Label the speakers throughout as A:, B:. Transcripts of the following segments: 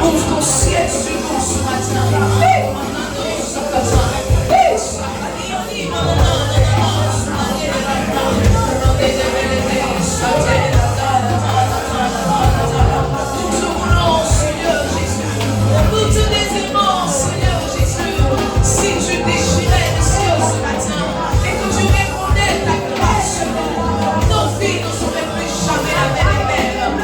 A: Ouvre ton ciel sur nous ce matin. Nous te désirons, Seigneur Jésus. Si tu déchirais les cieux ce matin et que tu répondais ta grâce, nos vies ne seraient plus jamais la même et belle.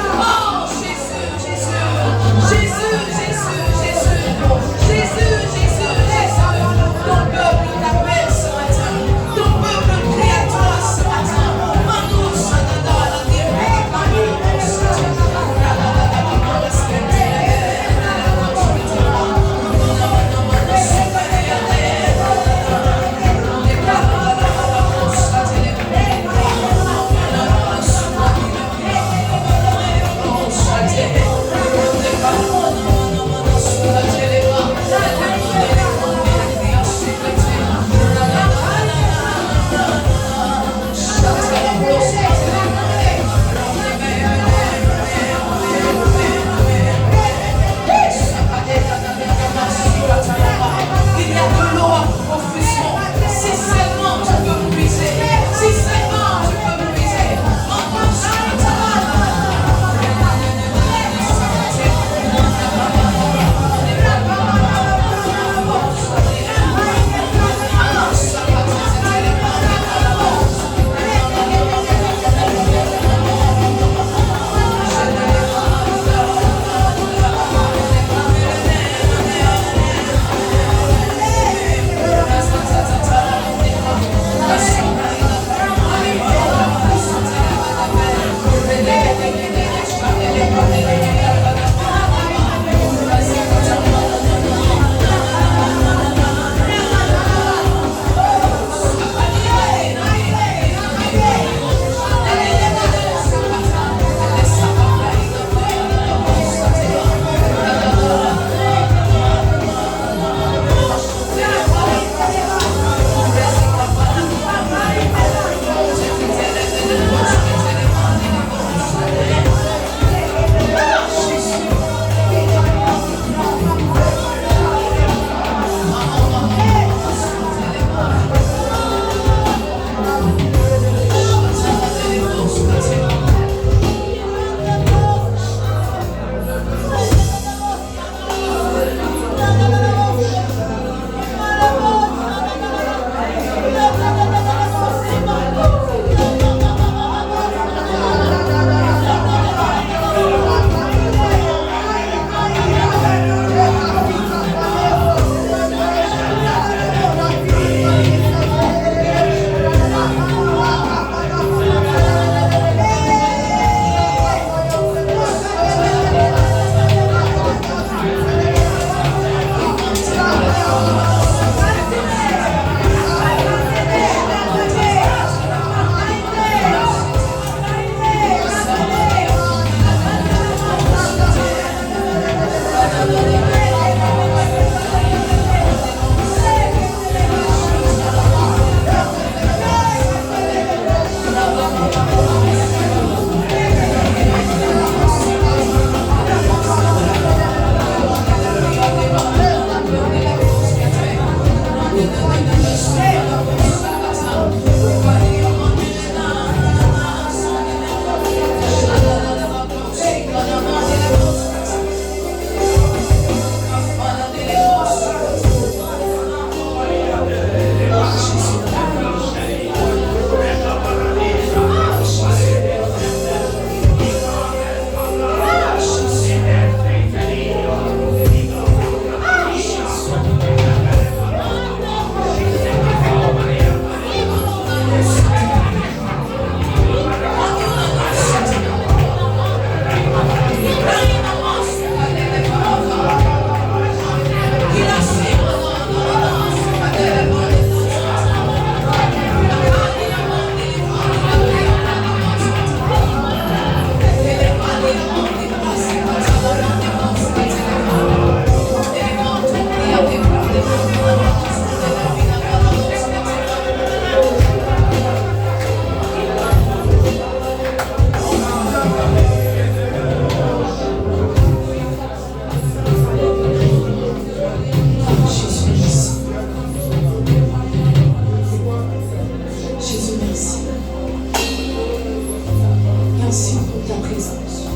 A: merci pour ta présence.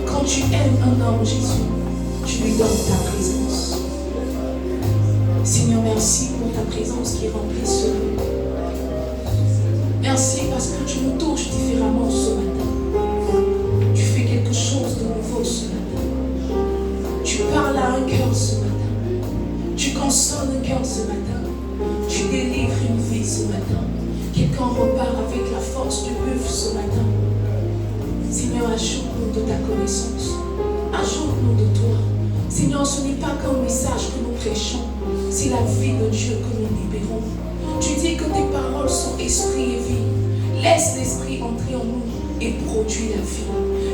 A: Quand tu aimes un homme, Jésus, tu lui donnes ta présence. Seigneur, merci pour ta présence qui remplit ce lieu. Merci parce que tu nous touches différemment ce matin. Tu fais quelque chose de nouveau ce matin. Tu parles à un cœur ce matin. Tu consoles un cœur ce matin. Tu délivres une vie ce matin. Quelqu'un repart avec la force du buffle ce matin. Seigneur, ajoute-nous de ta connaissance. Ajoute-nous de toi. Seigneur, ce n'est pas qu'un message que nous prêchons. C'est la vie de Dieu que nous libérons. Tu dis que tes paroles sont esprit et vie. Laisse l'esprit entrer en nous et produire la vie.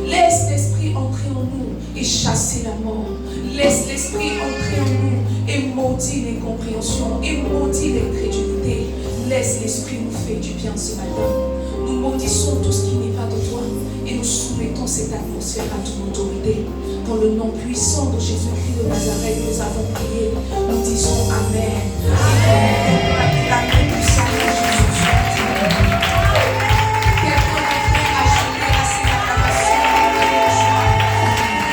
A: Laisse l'esprit entrer en nous et chasser la mort. Laisse l'esprit entrer en nous et maudire l'incompréhension et maudire l'incrédulité. Laisse l'esprit nous faire du bien ce matin. Nous maudissons tout ce qui n'est pas de toi et nous soumettons cette atmosphère à ton autorité. Dans le nom puissant de Jésus-Christ de Nazareth, nous avons prié. Nous disons Amen. Amen. La main puissante de Jésus. Quelqu'un est prêt à chanter à ses acclamations.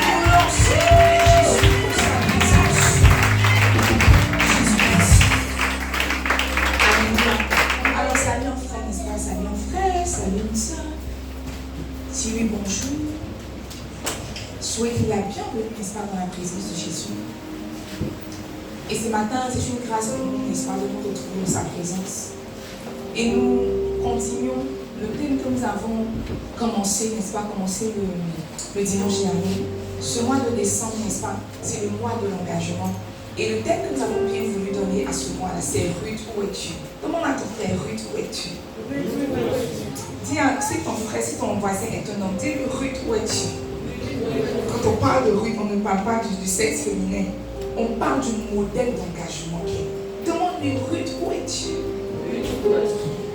A: Nous lançons Jésus pour sa présence. Jésus, merci. Alléluia. Alors, salut un frère, n'est-ce pas? Salut un frère, salut une soeur. Si oui, bonjour. Souhaitez la bienvenue, n'est-ce pas, dans la présence de Jésus. Et ce matin, c'est une grâce pour nous, n'est-ce pas, de nous retrouver dans sa présence. Et nous continuons le thème que nous avons commencé, n'est-ce pas, le dimanche dernier. Ce mois de décembre, n'est-ce pas, c'est le mois de l'engagement. Et le thème que nous avons bien voulu donner à ce mois-là, c'est Ruth, où es-tu? Demande à ton frère, Ruth, où es-tu? Dis si ton frère, si ton voisin est un homme, dis-lui, Ruth, où es-tu? Quand on parle de Ruth, on ne parle pas du sexe féminin. On parle du modèle d'engagement. Demande-lui, Ruth, où es-tu?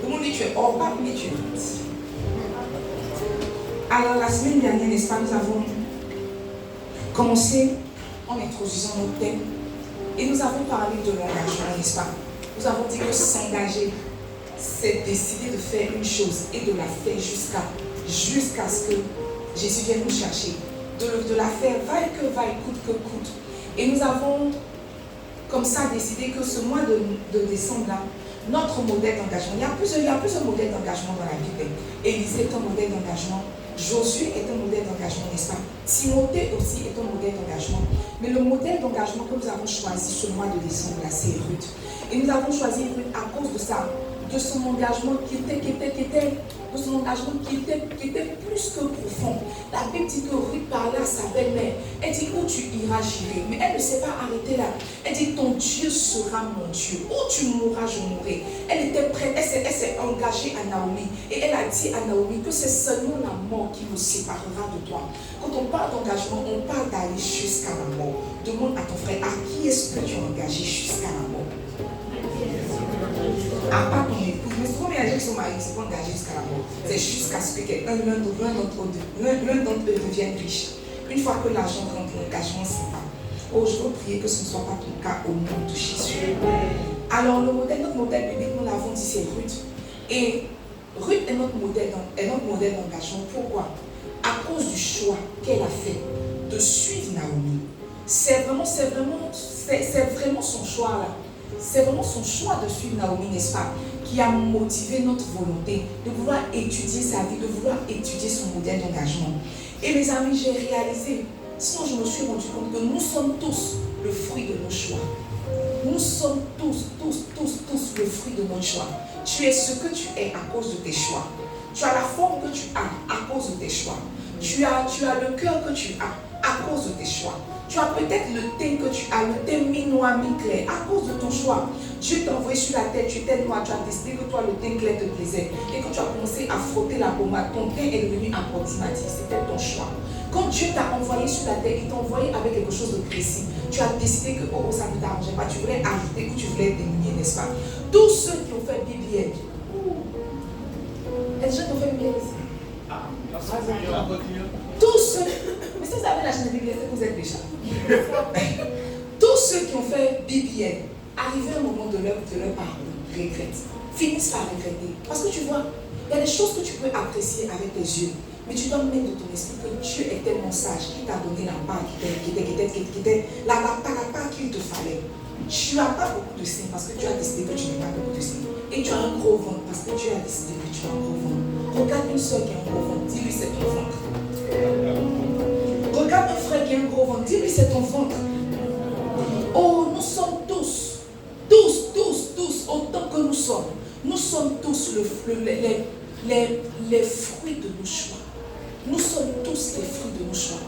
A: Demande-lui, tu es Orpa, mais tu es Ruth. Alors, la semaine dernière, n'est-ce pas, nous avons commencé en introduisant notre thème. Et nous avons parlé de l'engagement, n'est-ce pas? Nous avons dit que s'engager, c'est décider de faire une chose et de la faire jusqu'à ce que Jésus vienne nous chercher. De la faire, vaille que vaille, coûte que coûte. Et nous avons comme ça décidé que ce mois de décembre là, notre modèle d'engagement, il y a plusieurs modèles d'engagement dans la Bible. Élisée est un modèle d'engagement, Josué est un modèle d'engagement, n'est-ce pas? Timothée aussi est un modèle d'engagement. Mais le modèle d'engagement que nous avons choisi ce mois de décembre là, c'est Ruth. Et nous avons choisi Ruth à cause de ça, de son engagement qui était plus que profond. La Bible dit que Ruth parlait à sa belle-mère. Elle dit, où tu iras, j'irai. Mais elle ne s'est pas arrêtée là. Elle dit, ton Dieu sera mon Dieu. Où tu mourras, je mourrai. Elle était prête, elle s'est engagée à Naomi. Et elle a dit à Naomi que c'est seulement la mort qui nous séparera de toi. Quand on parle d'engagement, on parle d'aller jusqu'à la mort. Demande à ton frère, à qui est-ce que tu es engagé jusqu'à la mort? À part ton épouse, mais souvent il y a des gens qui sont mariés, qui ne sont pas engagés jusqu'à la mort. C'est jusqu'à ce que l'un d'entre eux devienne riche. Une fois que l'argent rentre, l'engagement s'en va. Oh, je veux prier que ce ne soit pas ton cas au nom de Jésus. Alors notre modèle biblique, nous l'avons dit, c'est Ruth. Et Ruth est notre modèle d'engagement. Pourquoi? À cause du choix qu'elle a fait de suivre Naomi. C'est vraiment son choix là. C'est vraiment son choix de suivre Naomi, n'est-ce pas, qui a motivé notre volonté de vouloir étudier sa vie, de vouloir étudier son modèle d'engagement. Et mes amis, j'ai réalisé, sinon je me suis rendu compte que nous sommes tous le fruit de nos choix. Nous sommes tous le fruit de notre choix. Tu es ce que tu es à cause de tes choix. Tu as la forme que tu as à cause de tes choix. Tu as le cœur que tu as à cause de tes choix. Tu as peut-être le teint que tu as, le teint mi-noir, mi-clair, à cause de ton choix. Dieu t'a envoyé sur la terre, tu étais noir, tu as décidé que toi, le teint clair te plaisait. Et quand tu as commencé à frotter la pommade, ton teint est devenu approximatif, c'était ton choix. Quand Dieu t'a envoyé sur la terre, il t'a envoyé avec quelque chose de précis. Tu as décidé que ça ne t'arrangeait pas, tu voulais ajouter ou tu voulais diminuer, n'est-ce pas? Tous ceux qui ont fait BBL. Est-ce que j'ai fait BBL ici? Tous ceux. Mais si vous avez la chaîne de BBL, c'est que vous êtes déjà. Tous ceux qui ont fait BBL, arrivé à un moment de leur parcours, regrettent, finissent par regretter. Parce que tu vois, Il y a des choses que tu peux apprécier avec tes yeux, mais tu dois mettre dans ton esprit que Dieu est tellement sage qu'il t'a donné la part la part qu'il te fallait. Tu n'as pas beaucoup de seins parce que tu as décidé que tu n'as pas beaucoup de seins. Et tu as un gros ventre parce que tu as décidé que tu as un gros ventre. Regarde une soeur qui a un gros ventre, dis-lui c'est ton ventre. Regarde un frère qui a un gros ventre, dis-lui c'est ton ventre. Oh, nous sommes tous, autant que nous sommes tous les fruits de nos choix. Nous sommes tous les fruits de nos choix.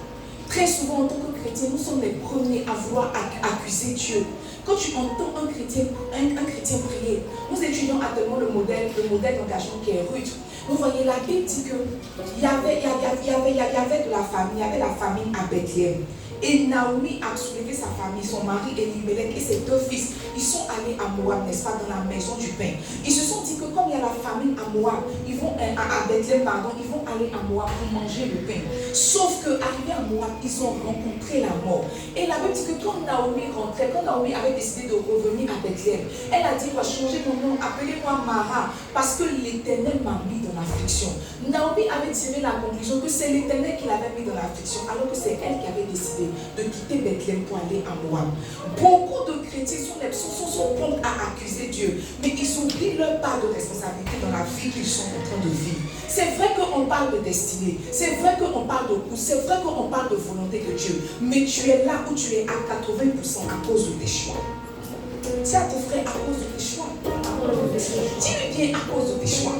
A: Très souvent, en tant que chrétiens, nous sommes les premiers à vouloir accuser Dieu. Quand tu entends un chrétien prier, nous étudions actuellement le modèle d'engagement qui est rude. Vous voyez, la Bible dit qu'il y avait de la famine, il y avait la famine à Bethléem. Et Naomi a soulevé sa famille, son mari Elimelech et ses 2 fils. Ils sont allés à Moab, n'est-ce pas, dans la maison du pain. Ils se sont dit que comme il y a la famine à Moab, ils vont à Bethléem, ils vont aller à Moab pour manger le pain. Sauf qu'arrivés à Moab, ils ont rencontré la mort. Et la Bible dit que quand Naomi rentrait, quand Naomi avait décidé de revenir à Bethléem, elle a dit, changer mon nom, appelez-moi Mara, parce que l'Éternel m'a mis dans l'affliction. Naomi avait tiré la conclusion que c'est l'Éternel qui l'avait mis dans l'affliction, alors que c'est elle qui avait décidé de quitter Bethléem pour aller à Moab. Beaucoup de chrétiens sont prompts à accuser Dieu, mais ils oublient leur part de responsabilité dans la vie qu'ils sont en train de vivre. C'est vrai qu'on parle de destinée, c'est vrai qu'on parle de goût, c'est vrai qu'on parle de volonté de Dieu, mais tu es là où tu es à 80% à cause de tes choix. Dis à ton frère, à cause de tes choix. Dis-lui bien à cause de tes choix.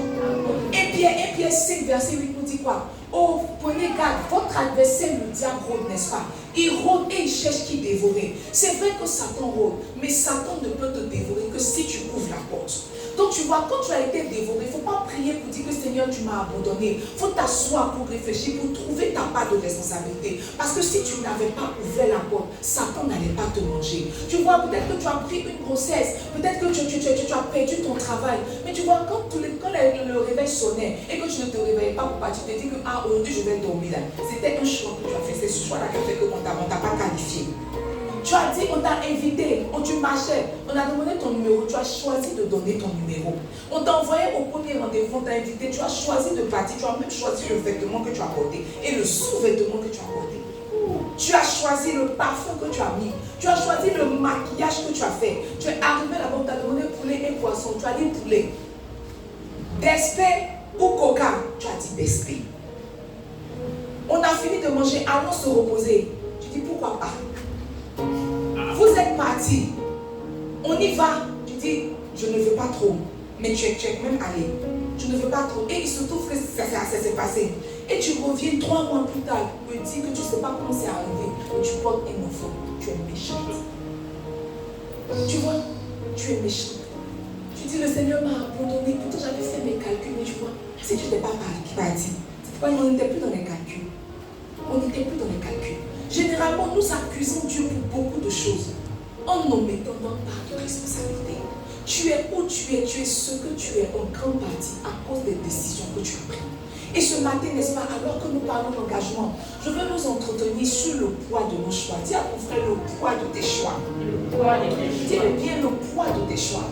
A: Et Pierre 5, verset 8 nous dit quoi? Oh, prenez garde, votre adversaire, le diable, rôde, n'est-ce pas? Il rôde et il cherche qui dévorer. C'est vrai que Satan rôde, mais Satan ne peut te dévorer que si tu ouvres la porte. Donc tu vois, quand tu as été dévoré, il ne faut pas prier pour dire que Seigneur, tu m'as abandonné. Il faut t'asseoir pour réfléchir, pour trouver ta part de responsabilité. Parce que si tu n'avais pas ouvert la porte, Satan n'allait pas te manger. Tu vois, peut-être que tu as pris une grossesse, peut-être que tu as perdu ton travail. Mais tu vois, quand le réveil sonnait et que tu ne te réveillais pas pour partir, tu te dis que aujourd'hui je vais dormir là. C'était un choix que tu as fait. C'est ce choix-là qui a fait qu'on ne t'a pas qualifié. Tu as dit, on t'a invité, tu marchais, on a demandé ton numéro, tu as choisi de donner ton numéro. On t'a envoyé au premier rendez-vous, on t'a invité, tu as choisi de partir, tu as même choisi le vêtement que tu as porté et le sous-vêtement que tu as porté. Tu as choisi le parfum que tu as mis, tu as choisi le maquillage que tu as fait. Tu es arrivé là-bas, on t'a demandé poulet et poisson, tu as dit poulet. Despé ou coca, tu as dit despé. On a fini de manger, allons se reposer. Tu dis pourquoi pas? Vous êtes partis, on y va. Tu dis, je ne veux pas trop, mais tu es même allé. Je ne veux pas trop. Et il se trouve que ça s'est passé. Et tu reviens 3 mois plus tard, me dis que tu ne sais pas comment c'est arrivé, mais tu portes un enfant. Tu es méchante. Tu vois, tu es méchante. Tu dis, le Seigneur m'a abandonné. Pourtant, j'avais fait mes calculs, mais tu vois, si tu n'étais pas parti, on n'était plus dans les calculs. On n'était plus dans les calculs. Généralement, nous accusons Dieu pour beaucoup de choses en ne mettant pas de responsabilité. Tu es où tu es ce que tu es en grande partie à cause des décisions que tu as prises. Et ce matin, n'est-ce pas, alors que nous parlons d'engagement, je veux nous entretenir sur le poids de nos choix. Dis à ton frère le poids de tes choix. Dis bien le poids de tes choix.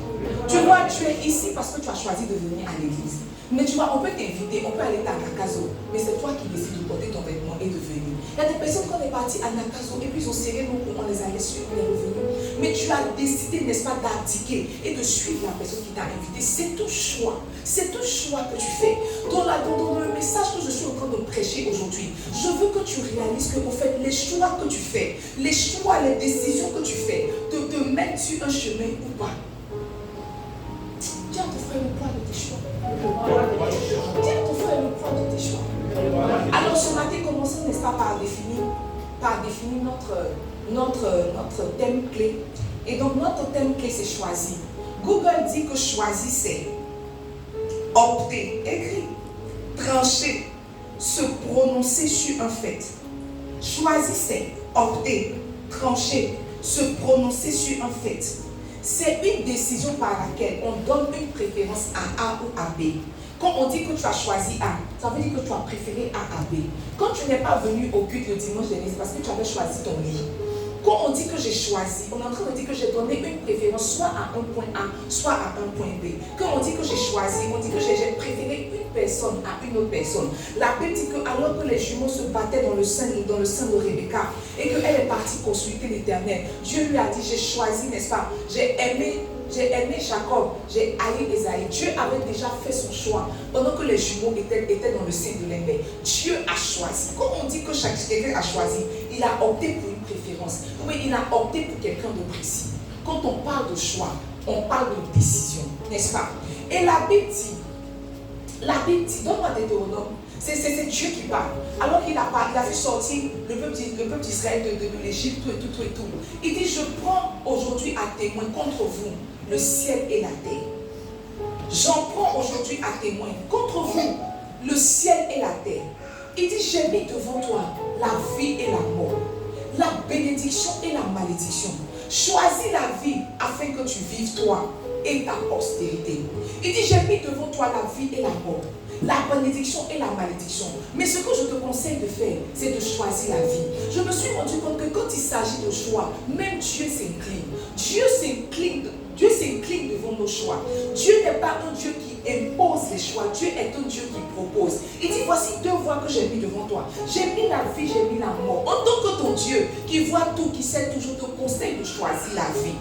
A: Tu vois, tu es ici parce que tu as choisi de venir à l'église. Mais tu vois, on peut t'inviter, on peut aller à Nakazo, mais c'est toi qui décides de porter ton vêtement et de venir. Il y a des personnes qui sont parties à Nakazo et puis ils ont serré nos coups, on les a laissés, on est revenus. Mais tu as décidé, n'est-ce pas, d'abdiquer et de suivre la personne qui t'a invité. C'est ton choix. C'est ton choix que tu fais. Dans le message que je suis en train de prêcher aujourd'hui, je veux que tu réalises que, au fait, les choix que tu fais, les choix, les décisions que tu fais, te mettent sur un chemin ou pas. Dis à ton frère le poids de tes choix. Dis à ton frère le poids de tes choix. Alors ce matin, commençons, n'est-ce pas, par définir notre thème clé. Et donc notre thème clé, c'est choisir. Google dit que choisir, c'est opter, écrit, trancher, se prononcer sur un fait. Choisir, c'est opter, trancher, se prononcer sur un fait. C'est une décision par laquelle on donne une préférence à A ou à B. Quand on dit que tu as choisi A, ça veut dire que tu as préféré A à B. Quand tu n'es pas venu au culte le dimanche dernier, c'est parce que tu avais choisi ton lit. Quand on dit que j'ai choisi, on est en train de dire que j'ai donné une préférence soit à un point A, soit à un point B. Quand on dit que j'ai choisi, on dit que j'ai préféré une personne à une autre personne. La Bible dit que alors que les jumeaux se battaient dans le sein de Rebecca et qu'elle est partie consulter l'Éternel, Dieu lui a dit, j'ai choisi, n'est-ce pas, j'ai aimé Jacob, j'ai haï Esaïe. Dieu avait déjà fait son choix pendant que les jumeaux étaient dans le sein de l'ennemi. Dieu a choisi. Quand on dit que quelqu'un a choisi, il a opté pour une préférence. Oui, il a opté pour quelqu'un de précis. Quand on parle de choix, on parle de décision, n'est-ce pas? Et la Bible dit, donne-moi Deutéronome, c'est Dieu qui parle. Alors qu'il a fait sortir le peuple d'Israël de l'Égypte, tout et tout. Il dit, je prends aujourd'hui à témoin contre vous le ciel et la terre. J'en prends aujourd'hui à témoin contre vous le ciel et la terre. Il dit, j'ai mis devant toi la vie et la mort, la bénédiction et la malédiction. Choisis la vie afin que tu vives toi et ta postérité. Il dit, j'ai mis devant toi la vie et la mort, la bénédiction et la malédiction. Mais ce que je te conseille de faire, c'est de choisir la vie. Je me suis rendu compte que quand il s'agit de choix, même Dieu s'incline. Dieu s'incline devant nos choix. Dieu n'est pas un Dieu qui impose les choix. Dieu est un Dieu qui propose. Il dit, voici deux voies que j'ai mis devant toi. J'ai mis la vie, j'ai mis la mort. En tant que ton Dieu qui voit tout, qui sait tout, je te conseille de choisir la vie.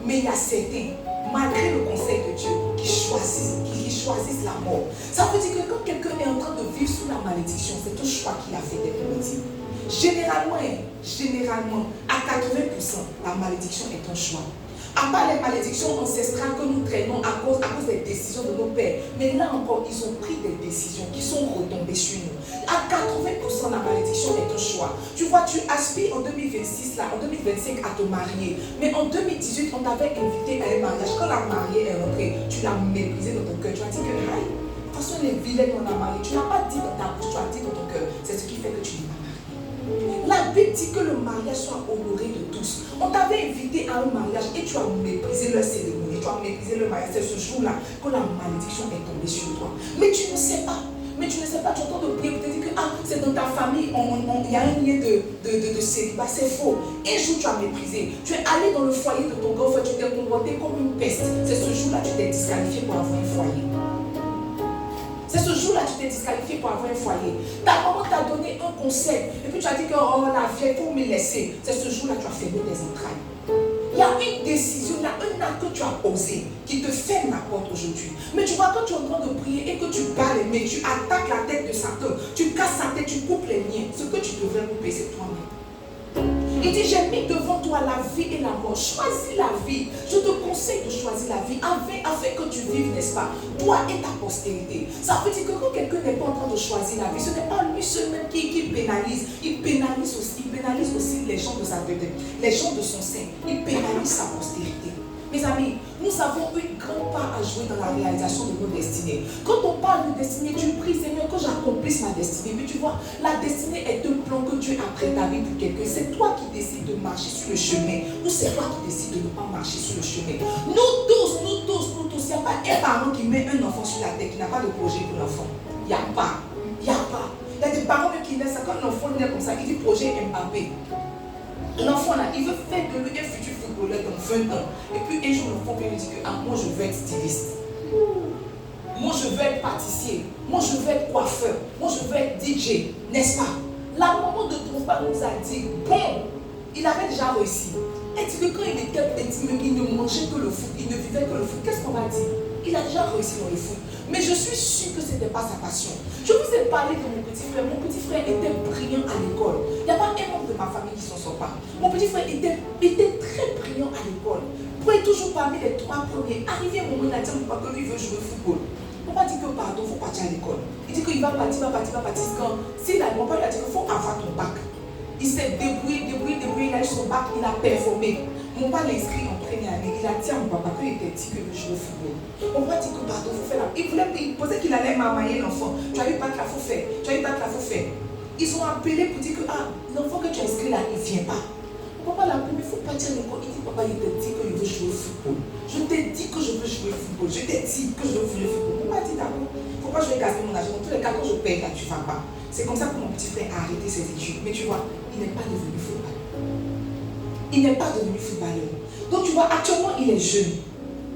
A: Mais il y a certains, malgré le conseil de Dieu, qui choisissent la mort. Ça veut dire que quand quelqu'un est en train de vivre sous la malédiction, c'est un choix qu'il a fait d'être maudit. Généralement, à 80%, la malédiction est un choix. À part les malédictions ancestrales que nous traînons à cause des décisions de nos pères. Mais là encore, ils ont pris des décisions qui sont retombées sur nous. À 80%, la malédiction est un choix. Tu vois, tu aspires en 2026, là, en 2025 à te marier. Mais en 2018, on t'avait invité à un mariage. Quand la mariée est rentrée, tu l'as méprisée dans ton cœur. Tu as dit que, de toute façon, les vilaines, on a marié. Tu n'as pas dit dans ta bouche, tu as dit dans ton cœur. C'est ce qui fait que tu n'es pas marié. La Bible dit que le mariage soit honoré de tous. On t'avait invité à un mariage et tu as méprisé leur cérémonie, tu as méprisé le mariage. C'est ce jour-là que la malédiction est tombée sur toi. Mais tu ne sais pas. Tu entends de prier pour te dire que c'est dans ta famille, il y a un lien de célibat. C'est faux. Un jour tu as méprisé. Tu es allé dans le foyer de ton grand frère, tu t'es comporté comme une peste. C'est ce jour-là que tu t'es disqualifié pour avoir un foyer. C'est ce jour-là que tu t'es disqualifié pour avoir un foyer. Ta maman t'a donné un conseil et puis tu as dit que la vieille, il faut me laisser. C'est ce jour-là que tu as fermé tes entrailles. Il y a une décision, il y a un acte que tu as posé qui te ferme la porte aujourd'hui. Mais tu vois, quand tu es en train de prier et que tu bats les mains, tu attaques la tête de Satan, tu casses sa tête, tu coupes les liens. Ce que tu devrais couper, c'est toi-même. Il dit, j'ai mis devant toi la vie et la mort. Choisis la vie. Je te conseille de choisir la vie afin que tu vives, n'est-ce pas, toi et ta postérité. Ça veut dire que quand quelqu'un n'est pas en train de choisir la vie, ce n'est pas lui seul même qui pénalise. Il pénalise aussi les gens de sa tête, les gens de son sein. Il pénalise sa postérité. Mes amis, nous avons une grande part à jouer dans la réalisation de nos destinées. Quand on parle de destinée, tu pries, Seigneur, que j'accomplisse ma destinée. Mais tu vois, la destinée est un plan que Dieu a préparé pour quelqu'un. C'est toi qui décides de marcher sur le chemin ou c'est toi qui décides de ne pas marcher sur le chemin. Nous tous, il n'y a pas un parent qui met un enfant sur la tête qui n'a pas de projet pour l'enfant. Il n'y a pas. Il y a des parents qui naissent, quand l'enfant naît comme ça, il dit projet Mbappé. L'enfant là, il veut faire de lui un futur footballeur dans 20 ans. Et puis un jour, l'enfant vient lui dire que moi je veux être styliste. Moi je veux être pâtissier. Moi je veux être coiffeur. Moi je veux être DJ. N'est-ce pas? La maman de ton père nous a dit, bon, il avait déjà réussi. Elle dit que quand il était petit, il ne mangeait que le foot, il ne vivait que le foot. Qu'est-ce qu'on va dire? Il a déjà réussi dans le foot. Mais je suis sûre que ce n'était pas sa passion. Je vous ai parlé de mon petit frère. Mon petit frère était brillant à l'école. Il n'y a pas un membre de ma famille qui s'en sort pas. Mon petit frère était très brillant à l'école. Pour être toujours parmi les 3 premiers. Arrivé un moment, il a dit à mon papa que lui veut jouer au football. Mon papa dit que pardon, il faut partir à l'école. Il dit qu'il va partir. Mon papa lui a dit qu'il faut avoir ton bac. Il s'est débrouillé, il a eu son bac, il a performé. Mon papa l'a inscrit en première année. Il a dit à mon papa qu'il était dit que veut jouer au football. On va dire que pardon, il faut faire la. Il pensait qu'il allait m'amailler l'enfant. Tu as eu bac là, il faut faire. Ils ont appelé pour dire que l'enfant que tu as inscrit là, il ne vient pas. Mon papa l'a appelé, mais il faut partir à l'école. Il dit, papa, il t'a dit qu'il veut jouer au football. Je t'ai dit que je veux jouer au football. Je t'ai dit que je veux jouer au football. Mon papa dit d'accord. Il ne faut pas jouer gaspiller mon argent. Dans tous les cas, quand je paye là, tu ne vas pas. C'est comme ça que mon petit frère a arrêté ses études. Mais tu vois, il n'est pas devenu footballeur. Donc tu vois, actuellement, il est jeune.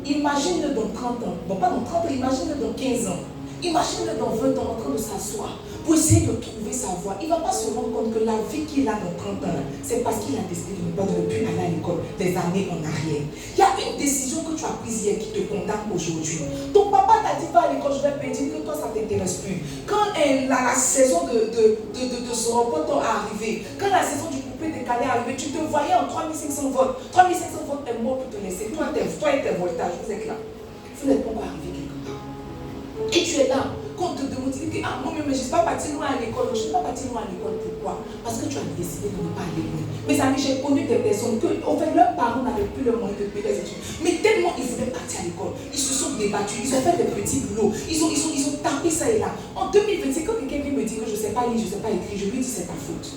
A: Imagine-le dans 30 ans. Bon, pas dans 30 ans, imagine-le dans 15 ans. Imagine-le dans 20 ans en train de s'asseoir pour essayer de trouver sa voie. Il ne va pas se rendre compte que la vie qu'il a dans 30 ans, c'est parce qu'il a décidé de ne plus aller à l'école des années en arrière. Il y a une décision que tu as prise hier qui te condamne aujourd'hui. Ton papa t'a dit va à l'école, je vais payer, que toi ça ne t'intéresse plus. Quand la saison de ce reportant est arrivée, quand la saison du coupé décalé est arrivée, tu te voyais en 3500 votes. 3500 votes est mort pour te laisser. Toi et tes voltages, vous êtes là. Vous n'êtes pas encore arrivé quelque part. Et tu es là, quand on te demande, tu dis que moi, mais je ne suis pas parti loin à l'école. Je ne suis pas parti loin à l'école, pourquoi? Parce que tu as décidé de ne pas aller loin. Mes amis, j'ai connu des personnes que, en fait, leurs parents n'avaient plus le moyen de payer les études. Mais tellement ils voulaient partir à l'école, ils se sont débattus, ils ont fait des petits boulots, ils ont tapé ça et là. En 2025, quand quelqu'un me dit que je ne sais pas lire, je ne sais pas écrire, je lui dis c'est ta faute.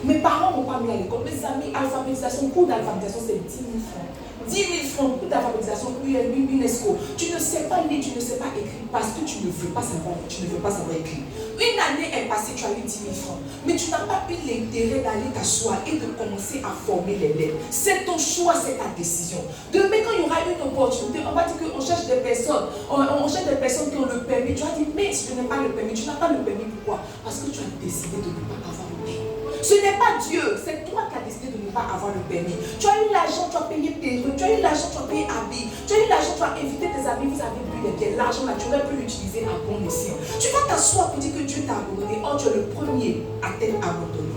A: Mes parents ne m'ont pas mis à l'école. Mes amis, alphabétisation, cours d'alphabétisation, c'est 10 000 francs. 10 000 francs, cours d'alphabétisation, UNESCO. Tu ne sais pas lire, tu ne sais pas écrire parce que tu ne veux pas savoir lire, tu ne veux pas savoir écrire. Une année est passée, tu as eu 10 000 francs. Mais tu n'as pas eu l'intérêt d'aller t'asseoir et de commencer à former les lettres. C'est ton choix, c'est ta décision. Demain, quand il y aura une opportunité, on va dire qu'on cherche des personnes, on cherche des personnes qui ont le permis. Tu vas dire, mais si je n'ai pas le permis, tu n'as pas le permis, pourquoi? Parce que tu as décidé de ne pas avoir le permis. Ce n'est pas Dieu, c'est toi qui as décidé de ne pas avoir le permis. Tu as eu l'argent, tu as payé tes rues, tu as eu l'argent, tu as payé habits, tu as eu l'argent, tu as invité tes amis, vous avez bu les biens. L'argent là, tu aurais pu l'utiliser à bon escient. Tu vas t'asseoir pour dire que Dieu t'a abandonné. Oh, tu es le premier à t'être abandonné.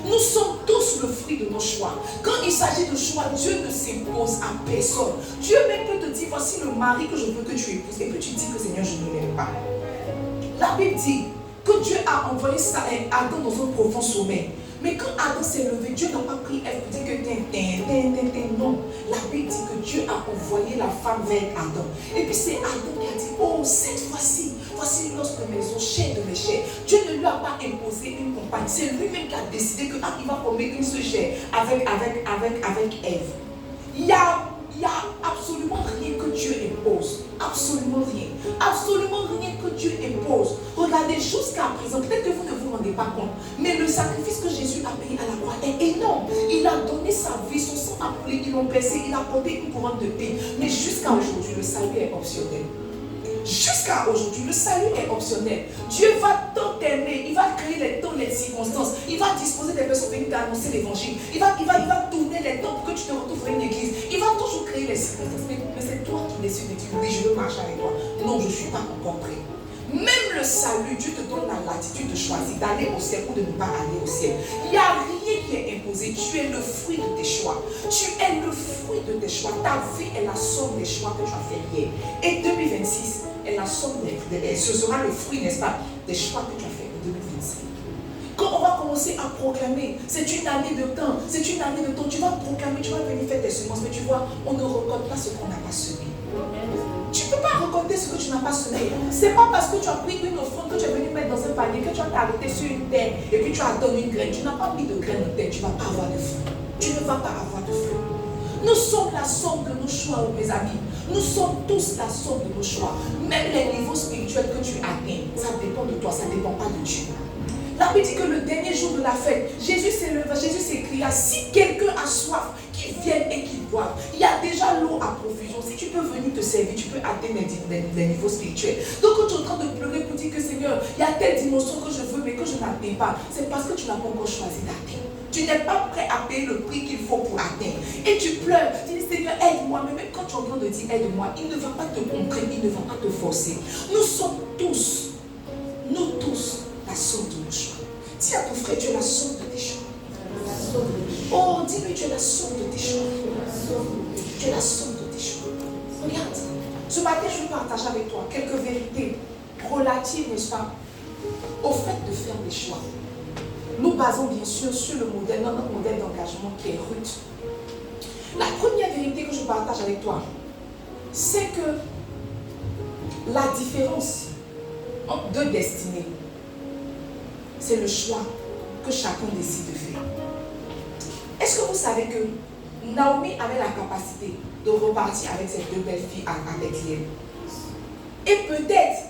A: Nous sommes tous le fruit de nos choix. Quand il s'agit de choix, Dieu ne s'impose à personne. Dieu même peut te dire, voici le mari que je veux que tu épouses. Et puis tu dis que Seigneur, je ne l'aime pas. La Bible dit que Dieu a envoyé Adam dans un profond sommeil. Mais quand Adam s'est levé, Dieu n'a pas pris Ève pour dire que non. La Bible dit que Dieu a envoyé la femme vers Adam. Et puis c'est Adam qui a dit, oh, cette fois-ci, voici l'os de mes os, chair de mes chairs. Dieu ne lui a pas imposé une compagne. C'est lui-même qui a décidé qu'il va former une seule chair avec Ève. Il y a absolument rien que Dieu impose. Absolument rien. Absolument rien que Dieu impose. Regardez, jusqu'à présent, peut-être que vous ne vous rendez pas compte, mais le sacrifice que Jésus a payé à la croix est énorme. Il a donné sa vie, son sang a coulé, ils l'ont percé, il a porté une couronne de paix. Mais jusqu'à aujourd'hui, le salut est optionnel. Jusqu'à aujourd'hui, le salut est optionnel. Dieu va tant t'aimer, il va créer les temps, les circonstances, il va disposer des personnes venir t'annoncer l'évangile, il va tourner les temps pour que tu te retrouves dans une église, il va toujours créer les circonstances. Mais c'est toi qui décides de dire oui, je veux marcher avec toi. Non, je ne suis pas encore prêt. Même le salut, Dieu te donne la latitude de choisir d'aller au ciel ou de ne pas aller au ciel. Il n'y a rien qui est imposé. Tu es le fruit de tes choix. Tu es le fruit de tes choix. Ta vie est la somme des choix que tu as fait hier. Et 2026 est la somme ce sera le fruit, n'est-ce pas, des choix que tu as fait en 2025. Quand on va commencer à proclamer, c'est une année de temps, c'est une année de temps, tu vas proclamer, tu vas venir faire tes semences, mais tu vois, on ne récolte pas ce qu'on n'a pas semé. Tu ne peux pas récolter ce que tu n'as pas semé. Ce n'est pas parce que tu as pris une offrande que tu es venu mettre dans un panier, que tu as t'arrêté sur une terre et puis tu as donné une graine. Tu n'as pas mis de graine en terre, tu ne vas pas avoir de fruits. Tu ne vas pas avoir de fruits. Nous sommes la somme de nos choix, mes amis. Nous sommes tous la somme de nos choix. Même les niveaux spirituels que tu atteins, ça dépend de toi, ça ne dépend pas de Dieu. La Bible dit que le dernier jour de la fête, Jésus s'éleva, Jésus s'écria, si quelqu'un a soif, qu'il vienne et qu'il boive. Il y a déjà l'eau à profusion. Si tu peux venir te servir, tu peux atteindre les niveaux spirituels. Donc quand tu es en train de pleurer pour dire que Seigneur, il y a telle dimension que je veux mais que je n'atteins pas, c'est parce que tu n'as pas encore choisi d'atteindre. Tu n'es pas prêt à payer le prix qu'il faut pour atteindre. Et tu pleures, tu dis Seigneur, aide-moi. Mais même quand tu es en train de dire aide-moi, il ne va pas te contraindre, il ne va pas te forcer. Nous sommes tous, nous tous, la somme de nos choix. Dis à ton frère, tu es la somme de tes choix. Oh, dis-lui, tu es la somme de tes choix. Tu es la somme de tes choix. Regarde, ce matin, je vais partager avec toi quelques vérités relatives, n'est-ce pas, au fait de faire des choix. Nous basons bien sûr sur le modèle, notre modèle d'engagement qui est Ruth. La première vérité que je partage avec toi, c'est que la différence entre deux destinées, c'est le choix que chacun décide de faire. Est-ce que vous savez que Naomi avait la capacité de repartir avec ses deux belles filles à Bethléem? Et peut-être,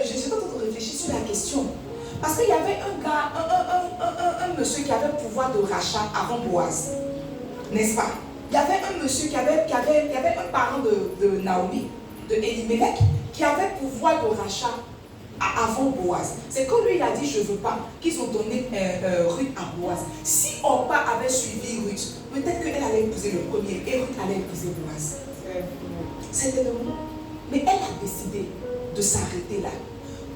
A: je suis en train de réfléchir sur la question, parce qu'il y avait un gars, un monsieur qui avait le pouvoir de rachat avant Boaz, n'est-ce pas? Il y avait un monsieur qui avait un parent de Naomi, de Elimelech, qui avait le pouvoir de rachat avant Boaz. C'est quand lui il a dit je ne veux pas, qu'ils ont donné Ruth à Boaz. Si Orpa avait suivi Ruth, peut-être qu'elle allait épouser le premier et Ruth allait épouser Boaz. Certainement. Mais elle a décidé de s'arrêter là.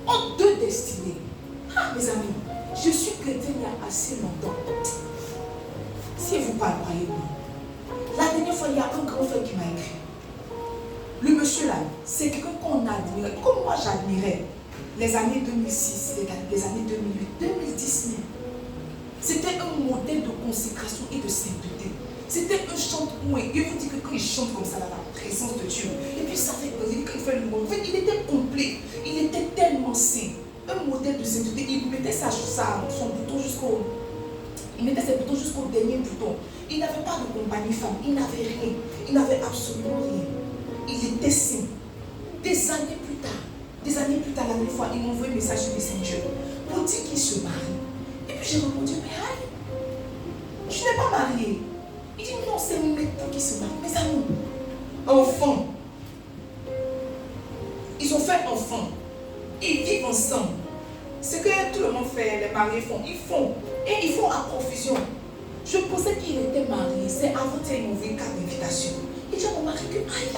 A: En deux destinées. Ah, mes amis, je suis chrétienne il y a assez longtemps. Si vous parlez, croyez-moi. La dernière fois, il y a un grand frère qui m'a écrit. Le monsieur là, c'est quelqu'un qu'on admirait. Comme moi, j'admirais les années 2006, les années 2008, 2010 même. C'était un modèle de consécration et de sainteté. C'était un chanteur. Et vous dit que quand il chante comme ça, là, la présence de Dieu. Et puis ça fait plaisir quand il fait le mot. En fait, il était complet. Il était tellement saint. Un modèle de sainteté. Il mettait son bouton jusqu'au. Il mettait ses boutons jusqu'au dernier bouton. Il n'avait pas de compagnie femme. Il n'avait rien. Il n'avait absolument rien. Il était saint. Des années plus tard, la dernière fois, il m'a envoyé un message sur Messenger pour dire qu'il se marie. Et puis j'ai répondu, mais aïe, je n'ai pas marié. Il dit, non, c'est maintenant qu'il se marie. Mes amis, enfants. Ils ont fait enfant. Ils vivent ensemble. Ce que tout le monde fait, les mariés font, ils font. Et ils font à profusion. Je pensais qu'il était marié. C'est avant qu'il m'ait envoyé une carte d'invitation. Il dit à mon mari que, aïe,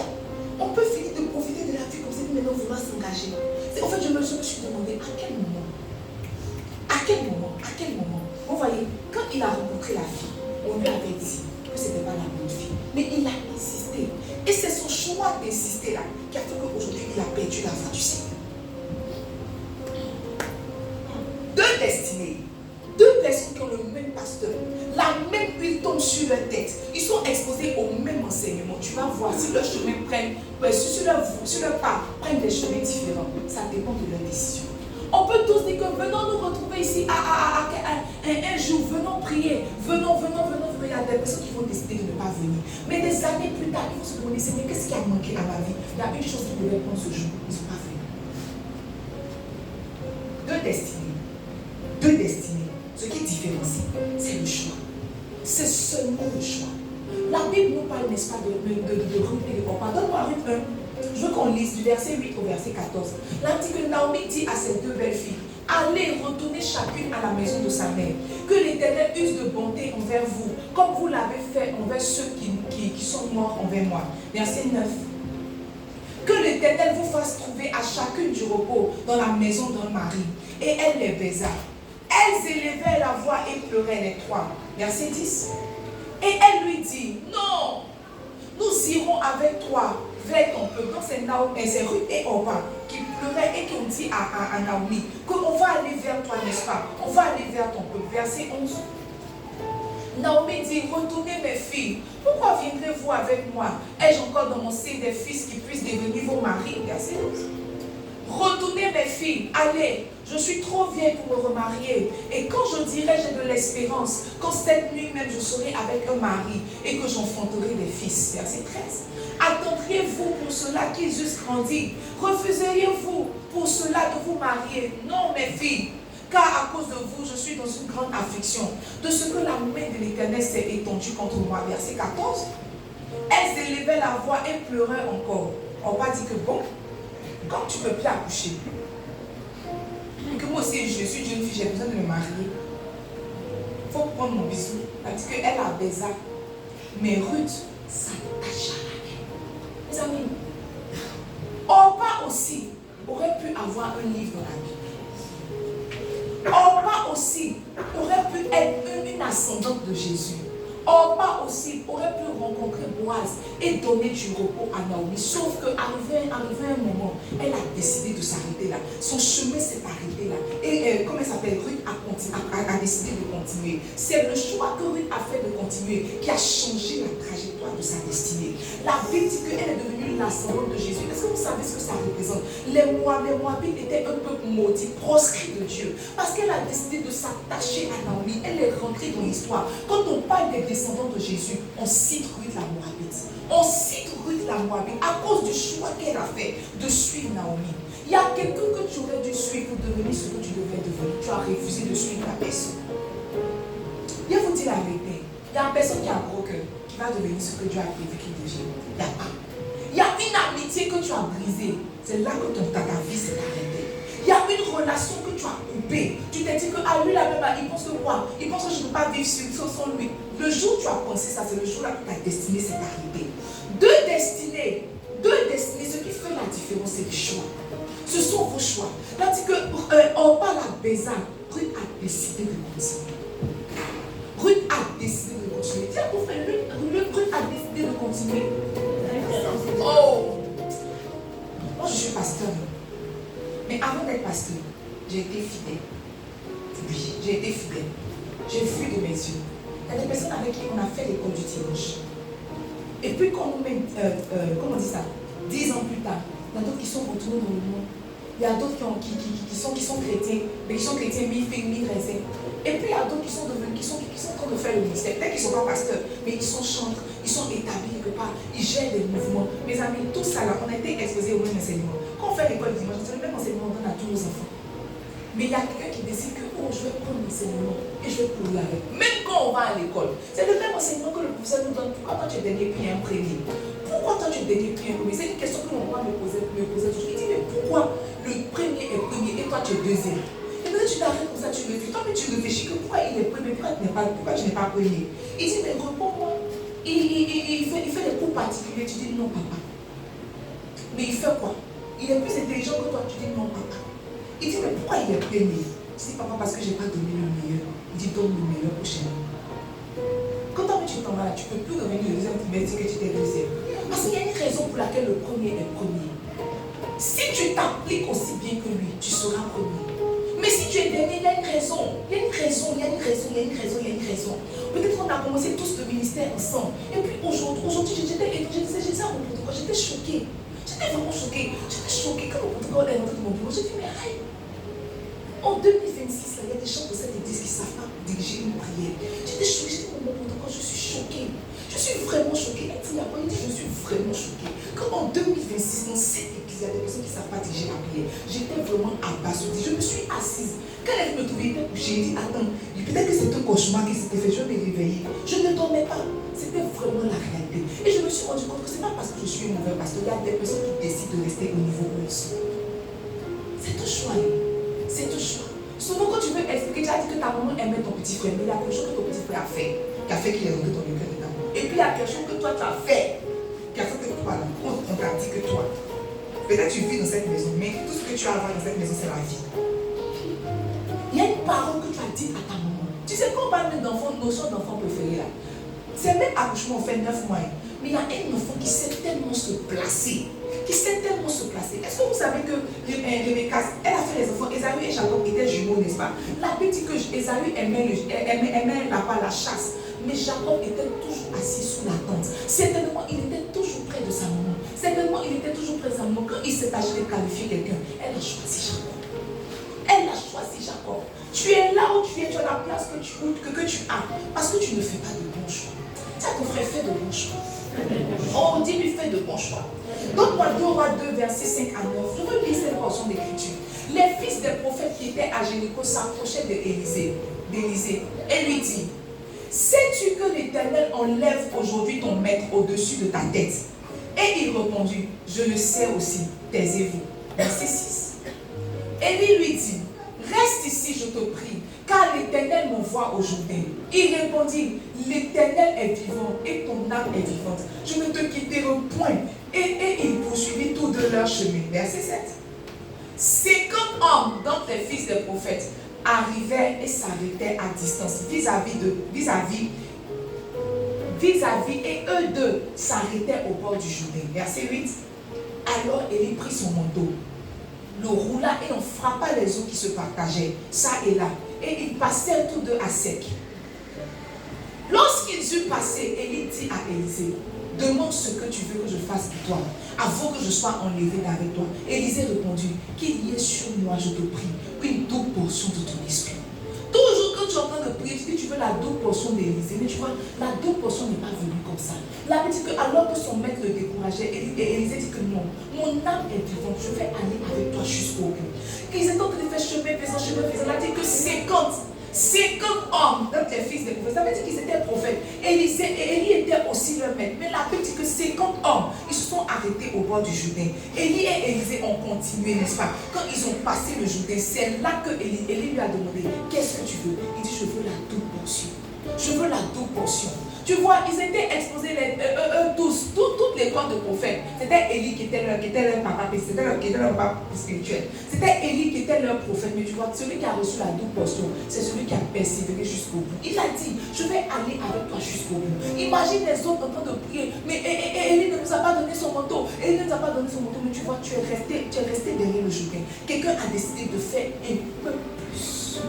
A: on peut finir de profiter de la vie comme ça, maintenant vouloir s'engager. En fait, je me suis demandé à quel moment. Vous voyez, quand il a rencontré la fille, on lui avait dit que ce n'était pas la bonne fille. Mais il a insisté. Et c'est son choix d'insister là qui a fait qu'aujourd'hui, il a perdu la voie du Seigneur. Deux destinées. Deux personnes qui ont le même pasteur. La même huile tombe sur leur tête. Ils sont exposés au même enseignement. Tu vas voir si leur chemin sur leur pas prennent des chemins différents. Ça dépend de leur décision. On peut tous dire que venons nous retrouver ici un jour, venons prier, venons. Il y a des personnes qui vont décider de ne pas venir. Mais des années plus tard, ils vont se demander, Seigneur, qu'est-ce qui a manqué à ma vie? Il y a une chose qui devait prendre ce jour. Ils ne sont pas venus. Deux destinées. Ce qui différencie, c'est le choix. C'est seulement le choix. La Bible nous parle, n'est-ce pas, de Ruth et de Orpa. Donne-moi Ruth 1. Je veux qu'on lise du verset 8 au verset 14. Là, dit que Naomi dit à ses deux belles filles, allez, retournez chacune à la maison de sa mère. Que l'Éternel use de bonté envers vous, comme vous l'avez fait envers ceux qui sont morts envers moi. Verset 9. Que l'Éternel vous fasse trouver à chacune du repos dans la maison d'un mari. Et elle les baisa. Elles élevaient la voix et pleuraient les trois. Verset 10. Et elle lui dit, non, nous irons avec toi vers ton peuple. Donc c'est Ruth et Orpa qui pleuraient et qui ont dit à Naomi qu'on va aller vers toi, n'est-ce pas? On va aller vers ton peuple. Verset 11. Naomi dit, retournez mes filles, pourquoi viendrez-vous avec moi? Ai-je encore dans mon sein des fils qui puissent devenir vos maris? Verset 12. Retournez mes filles, allez, je suis trop vieille pour me remarier. Et quand je dirai j'ai de l'espérance, quand cette nuit même je serai avec un mari et que j'enfanterai des fils. Verset 13. Attendriez-vous pour cela qu'ils eussent grandi? Refuseriez-vous pour cela de vous marier? Non, mes filles, car à cause de vous, je suis dans une grande affliction, de ce que la main de l'Éternel s'est étendue contre moi. Verset 14. Elles élevaient la voix et pleuraient encore. On va dire que bon, quand tu ne peux plus accoucher, et que moi aussi je suis jeune fille, j'ai besoin de me marier, il faut prendre mon bisou. Elle dit qu'elle a baisé. Mais Ruth s'attache à elle. Mes amis, Orpa aussi aurait pu avoir un livre dans la Bible. Orpa aussi aurait pu être une ascendante de Jésus. Orpa aussi aurait pu rencontrer Boaz et donner du repos à Naomi. Sauf qu'arrivé à un moment, elle a décidé de s'arrêter là. Son chemin s'est arrêté là. Et comment elle s'appelle? Ruth a décidé de continuer. C'est le choix que Ruth a fait de continuer qui a changé la trajectoire de sa destinée. La Bible dit qu'elle est devenue l'ascendante de Jésus. Est-ce que vous savez ce que ça représente? Les Moabites étaient un peuple maudit, proscrit de Dieu. Parce qu'elle a décidé de s'attacher à Naomi. Elle est rentrée dans l'histoire. Quand on parle des descendants de Jésus, on cite Ruth la Moabite. On cite Ruth la Moabite à cause du choix qu'elle a fait de suivre Naomi. Il y a quelqu'un que tu aurais dû suivre pour devenir ce que tu devais devenir. Tu as refusé de suivre la personne. Je vais vous dire la vérité. Il y a une personne qui a un gros cœur qui va devenir ce que Dieu a prévu qu'il devienne. Il n'y a pas. Il y a une amitié que tu as brisée. C'est là que ta vie s'est arrêtée. Il y a une relation que tu as coupée. Tu t'es dit que lui là-bas, il pense que moi, il pense que je ne peux pas vivre sans lui. Le jour où tu as pensé ça, c'est le jour là que ta destinée s'est arrivée. Deux destinées, ce qui fait la différence, c'est les choix. Ce sont vos choix. Tandis qu'on parle à Bézard, Ruth a décidé de continuer. Ruth a décidé de continuer. Tiens, mon frère, Ruth a décidé de continuer. Oh! Moi, je suis pasteur. Mais avant d'être pasteur, j'ai été fidèle. Oui, j'ai été fidèle. J'ai vu de mes yeux. Il y a des personnes avec qui on a fait l'école du dimanche. Et puis quand on met, comment on dit ça, 10 ans plus tard, il y a d'autres qui sont retournés dans le monde. Il y a d'autres qui sont chrétiens, mais qui sont chrétiens mi-figue, mi-raisin. Et puis il y a d'autres qui sont en train de faire le ministère. Peut-être qu'ils ne sont pas pasteurs, mais ils sont chantres, ils sont établis quelque part, ils gèrent des mouvements. Mes amis, tout ça là, on a été exposés au même enseignement. Quand on fait l'école du dimanche, c'est le même enseignement qu'on donne à tous nos enfants. Mais il y a quelqu'un qui décide que je vais prendre l'enseignement et je vais courir avec. Même quand on va à l'école, c'est le même enseignement que le professeur nous donne. Pourquoi toi tu es dernier puis un premier? Pourquoi toi tu es dernier puis un premier? C'est une question que mon roi me posait toujours. Il dit, mais pourquoi le premier est premier et toi tu es deuxième? Et peut-être tu t'arrêtes comme ça, tu réfléchis. Toi, mais tu réfléchis que pourquoi il est premier, pourquoi tu n'es pas premier? Il dit, mais réponds-moi. Il fait des cours particuliers. Tu dis, non, papa. Mais il fait quoi? Il est plus intelligent que toi. Tu dis, non, papa. Il dit, mais pourquoi il est premier? Je dis, papa, parce que je n'ai pas donné le meilleur. Il dit, donne le meilleur prochainement. Quand tu t'en vas là, tu ne peux plus revenir le deuxième trimestre que tu étais deuxième. Parce qu'il y a une raison pour laquelle le premier est premier. Si tu t'appliques aussi bien que lui, tu seras premier. Mais si tu es dernier, il y a une raison. Il y a une raison. Peut-être qu'on a commencé tous le ministère ensemble. Et puis aujourd'hui, j'étais à mon protocole, j'étais choquée. J'étais vraiment choquée. Quand le protocole est rentré dans mon bureau, j'ai dit, mais aïe. En 2026, il y a des gens de cette église qui ne savent pas diriger une prière. J'étais choquée, mon protocole, je suis choquée. Je suis vraiment choquée. Il dit, je suis vraiment choquée. Quand en 2026, dans cette église, il y a des personnes qui ne savent pas diriger la prière. J'étais vraiment abasourdie. Je me suis assise. Quand elle me trouvait, elle était couchée. J'ai dit, attends, peut-être que c'est un cauchemar qui s'était fait. Je vais me réveiller. Je ne dormais pas. C'était vraiment la réalité. Et je me suis rendu compte que ce n'est pas parce que je suis un mauvais pasteur. Il y a des personnes qui décident de rester au niveau où elles sont. C'est un choix. C'est un choix. Souvent, quand tu veux expliquer, tu as dit que ta maman aimait ton petit frère, mais il y a quelque chose que ton petit frère a fait, qui a fait qu'il est rentré dans le cœur de ta maman. Et puis il y a quelque chose que toi tu as fait, qui a fait que toi, on t'a dit que toi. Peut-être tu vis dans cette maison, mais tout ce que tu as à voir dans cette maison, c'est la vie. Il y a une parole que tu as dit à ta maman. Tu sais, quand on parle d'enfants, notion d'enfant préféré là, c'est même accouchement, on fait 9 mois. Mais il y a un enfant qui sait tellement se placer. Est-ce que vous savez que Rebecca, elle a fait les enfants, Esaü et Jacob étaient jumeaux, n'est-ce pas? La Bible dit que Esaü aimait la chasse, mais Jacob était toujours assis sous la tente. Certainement, il était toujours près de sa maman. Quand il s'est agi de qualifier quelqu'un, elle a choisi Jacob. Tu es là où tu es, tu as la place que tu as, parce que tu ne fais pas de bons choix. Tiens, ton frère fait de bons choix. Oh, dis-lui, fais de bons choix. Donne-moi 2 Rois 2, versets 5 à 9. Je veux lire cette portion d'écriture. Les fils des prophètes qui étaient à Jéricho s'approchaient d'Élisée et lui dit, sais-tu que l'Éternel enlève aujourd'hui ton maître au-dessus de ta tête? Et il répondit, je le sais aussi, taisez-vous. Verset 6. Élie lui dit, reste ici, je te prie, car l'Éternel m'envoie aujourd'hui. Il répondit, l'Éternel est vivant et ton âme est vivante. Je ne te quitterai point. Et il poursuivit tous de leur chemin. Verset 7. 50 hommes, dont les fils des prophètes, arrivaient et s'arrêtaient à distance vis-à-vis, et eux deux s'arrêtaient au bord du Jourdain. Verset 8. Alors Élie prit son manteau, le roula et en frappa les eaux qui se partageaient, ça et là, et ils passèrent tous deux à sec. Lorsqu'ils eurent passé, Élie dit à Élisée, demande ce que tu veux que je fasse pour toi, avant que je sois enlevé d'avec toi. Élisée répondit, qu'il y ait sur moi, je te prie, une double portion de ton esprit. Toujours quand tu es en train de prier, tu dis que tu veux la double portion d'Élisée, mais tu vois, la double portion n'est pas venue comme ça. La Bible dit que alors que son maître le décourageait, Élisée dit que non, mon âme est vivante, je vais aller avec toi jusqu'au bout. Qu'ils étaient en train de faire chemin faisant, il a dit que 50. 50 hommes, donc les fils des prophètes, ça veut dire qu'ils étaient prophètes. Élie était aussi leur maître. Mais la Bible dit que 50 hommes, ils se sont arrêtés au bord du Jourdain. Élie et Élisée ont continué, n'est-ce pas? Quand ils ont passé le Jourdain, c'est là que Élie lui a demandé, qu'est-ce que tu veux? Il dit, je veux la double portion. Je veux la double portion. Tu vois, ils étaient exposés tous, toutes les corps de prophètes. C'était Élie qui était leur papa, qui était leur papa spirituel. C'était Élie qui était leur prophète. Mais tu vois, celui qui a reçu la double portion, c'est celui qui a persévéré jusqu'au bout. Il a dit, je vais aller avec toi jusqu'au bout. Imagine les autres en train de prier. Mais Élie ne nous a pas donné son manteau. Élie ne nous a pas donné son manteau. Mais tu vois, tu es resté derrière le Jourdain. Quelqu'un a décidé de faire un peu plus.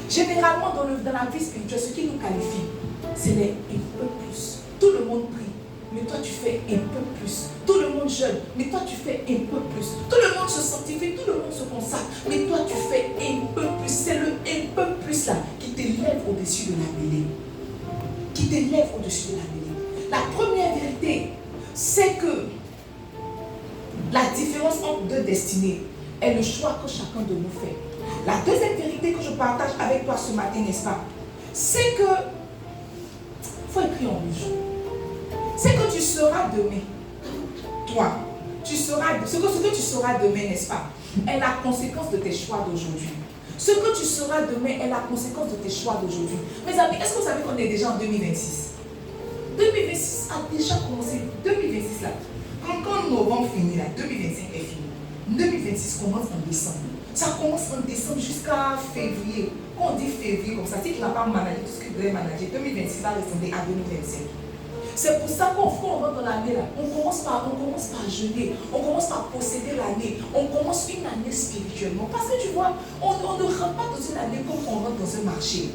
A: Généralement, dans la vie spirituelle, ce qui nous qualifie, c'est les un peu plus. Tout le monde prie, mais toi tu fais un peu plus. Tout le monde jeûne, mais toi tu fais un peu plus. Tout le monde se sanctifie, tout le monde se consacre, mais toi tu fais un peu plus. C'est le un peu plus là qui t'élève au-dessus de la mêlée. Qui t'élève au-dessus de la mêlée. La première vérité, c'est que la différence entre deux destinées est le choix que chacun de nous fait. La deuxième vérité que je partage avec toi ce matin, n'est-ce pas? C'est que faut écrire en rouge. C'est que tu seras demain. Toi, tu seras, ce que tu seras demain, n'est-ce pas, est la conséquence de tes choix d'aujourd'hui. Ce que tu seras demain est la conséquence de tes choix d'aujourd'hui. Mes amis, est-ce que vous savez qu'on est déjà en 2026? 2026 a déjà commencé. 2026 là. Quand novembre finit là, 2025 est fini. 2026 commence en décembre. Ça commence en décembre jusqu'à février. Quand on dit février comme ça, si tu n'as pas managé tout ce que tu devais manager, 2026 va ressembler à 2025. C'est pour ça qu'on rentre dans l'année là, on commence par jeûner, on commence par posséder l'année, on commence une année spirituellement. Parce que tu vois, on ne rentre pas dans une année comme on rentre dans un marché.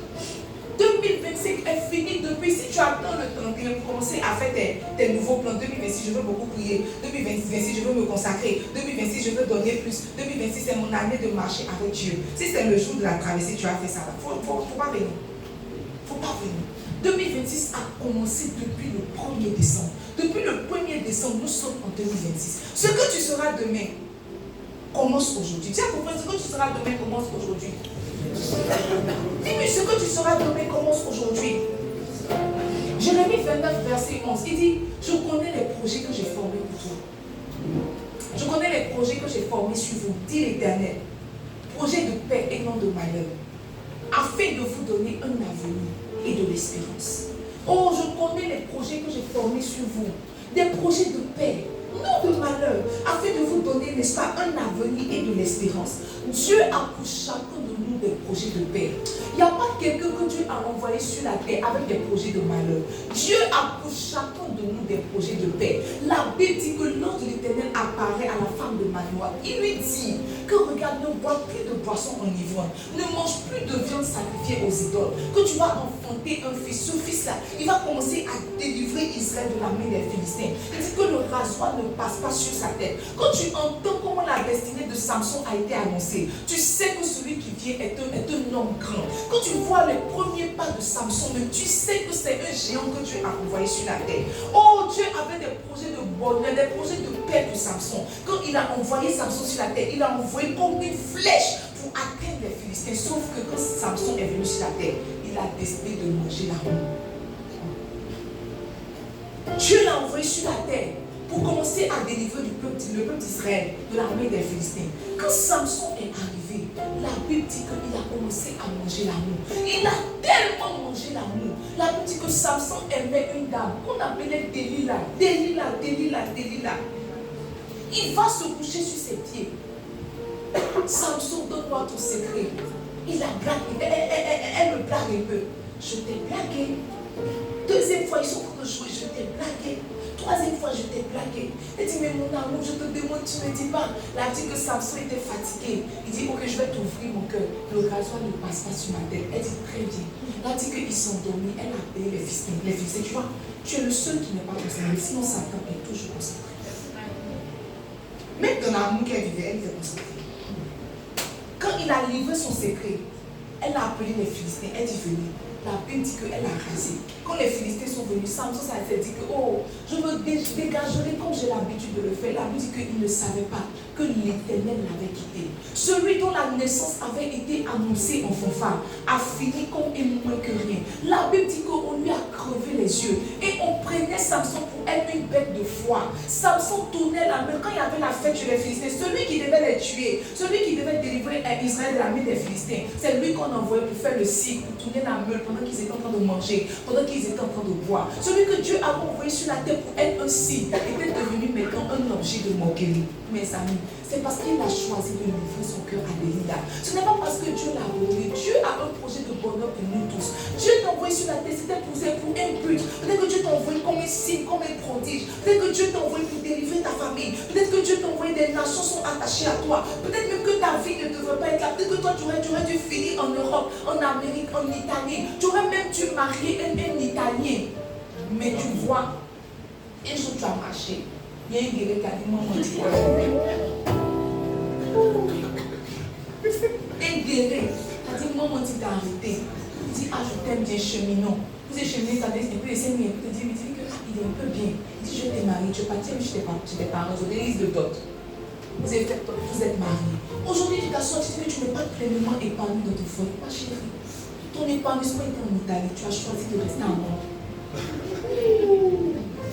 A: 2025 est fini depuis. Si tu attends le 31 pour commencer à faire tes nouveaux plans, 2026 je veux beaucoup prier, 2026 je veux me consacrer, 2026 je veux donner plus, 2026 c'est mon année de marcher avec Dieu. Si c'est le jour de la traversée, tu as fait ça, il ne faut pas venir. Faut pas venir. 2026 a commencé depuis le 1er décembre. Depuis le 1er décembre, nous sommes en 2026. Ce que tu seras demain commence aujourd'hui. Tiens, pour ce que tu seras demain commence aujourd'hui. Dis-moi, ce que tu seras demain commence aujourd'hui. Jérémie 29, verset 11, il dit, je connais les projets que j'ai formés pour toi. Je connais les projets que j'ai formés sur vous, dit l'Éternel. Projets de paix et non de malheur, afin de vous donner un avenir et de l'espérance. Oh, je connais les projets que j'ai formés sur vous, des projets de paix, non de malheur, afin de vous donner, n'est-ce pas, un avenir et de l'espérance. Dieu a pour chacun de nous des projets de paix. Il n'y a pas quelqu'un que Dieu a envoyé sur la terre avec des projets de malheur. Dieu a pour chacun de nous des projets de paix. La Bible dit que l'ange de l'Éternel apparaît à la femme de Manoah. Il lui dit que regarde, ne bois plus de boisson enivrante, ne mange plus de viande sacrifiée aux idoles, que tu vas enfanter un fils. Ce fils-là, il va commencer à délivrer Israël de la main des Philistins. Il dit que le rasoir ne passe pas sur sa tête. Quand tu entends comment la destinée de Samson a été annoncée, tu sais que celui qui vient est un homme grand. Quand tu vois les premiers pas de Samson, tu sais que c'est un géant que Dieu a envoyé sur la terre. Oh, Dieu avait des projets de bonheur, des projets de paix pour Samson. Quand il a envoyé Samson sur la terre, il a envoyé comme une flèche pour atteindre les Philistins. Sauf que quand Samson est venu sur la terre, il a décidé de manger l'amour. Dieu l'a envoyé sur la terre pour commencer à délivrer le peuple d'Israël de la main des Philistins. Quand Samson est arrivé, la Bible dit qu'il a commencé à manger l'amour. Il a tellement mangé l'amour. La Bible dit que Samson aimait une dame qu'on appelait Delilah. Il va se coucher sur ses pieds. Samson, donne-moi ton secret. Il la blague, elle me blague un peu. Je t'ai blagué. Deuxième fois, ils sont en train de jouer, je t'ai blagué. Troisième fois, je t'ai blagué. Elle dit, mais mon amour, je te demande, tu ne me dis pas. Elle a dit que Samson était fatigué. Il dit, ok, je vais t'ouvrir mon cœur. Le rasoir ne passe pas sur ma tête. Elle dit, très bien. Elle a dit qu'ils sont dormis. Elle a payé les Philistins. Tu vois, tu es le seul qui n'est pas concerné. Sinon, Satan est toujours concentré. Même dans l'amour qu'elle vivait, elle était concentrée. Quand il a livré son secret, Elle a appelé les Philistins, elle dit venez. La Bible dit qu'elle a rasé. Quand les Philistins sont venus, Samson s'est dit que oh, je me dégagerai comme j'ai l'habitude de le faire. La Bible dit qu'il ne savait pas que l'Éternel l'avait quitté. Celui dont la naissance avait été annoncée en fanfare a fini comme et moins que rien. La Bible dit qu'on lui a crevé les yeux et on prenait Samson pour être une bête de foire. Samson tournait la main quand il y avait la fête chez les Philistins. Celui qui devait les tuer, celui qui devait délivrer Israël de la main des Philistins, c'est lui qu'on envoyait pour faire le cycle, pour tourner la meule pendant qu'ils étaient en train de manger, pendant qu'ils étaient en train de boire. Celui que Dieu a envoyé sur la terre pour être un signe était devenu maintenant un objet de moquerie. Mes amis, c'est parce qu'il a choisi de livrer son cœur à Délila. Ce n'est pas parce que Dieu l'a abandonné. Dieu a un projet de bonheur pour nous tous. Dieu t'a envoyé sur la terre, c'était pour un but. Peut-être que Dieu t'a envoyé comme un signe, comme un prodige. Peut-être que Dieu t'a envoyé pour délivrer ta famille. Peut-être que Dieu t'a envoyé, des nations sont attachées à toi. Peut-être même que ta vie ne devrait pas être là. Peut-être que toi, tu aurais dû finir en Europe, en Amérique, en Italie. Tu aurais même dû marier un Italien. Mais tu vois, un jour tu as marché. Il y a une guerre qui a dit maman, tu vois. Un guerre a dit maman, tu t'es arrêté. Il dit ah, je t'aime bien, cheminot. Vous êtes cheminot, tu as dit, et puis il s'est mis, il dit que il est un peu bien. Il dit je t'ai marié, tu es parti chez tes parents, vous avez de dot. Vous êtes mariés. Aujourd'hui, tu t'assois, tu dis que tu n'es pas pleinement épanoui dans ton foyer. Ma chérie, ton épanouissement est en Italie, tu as choisi de rester à moi.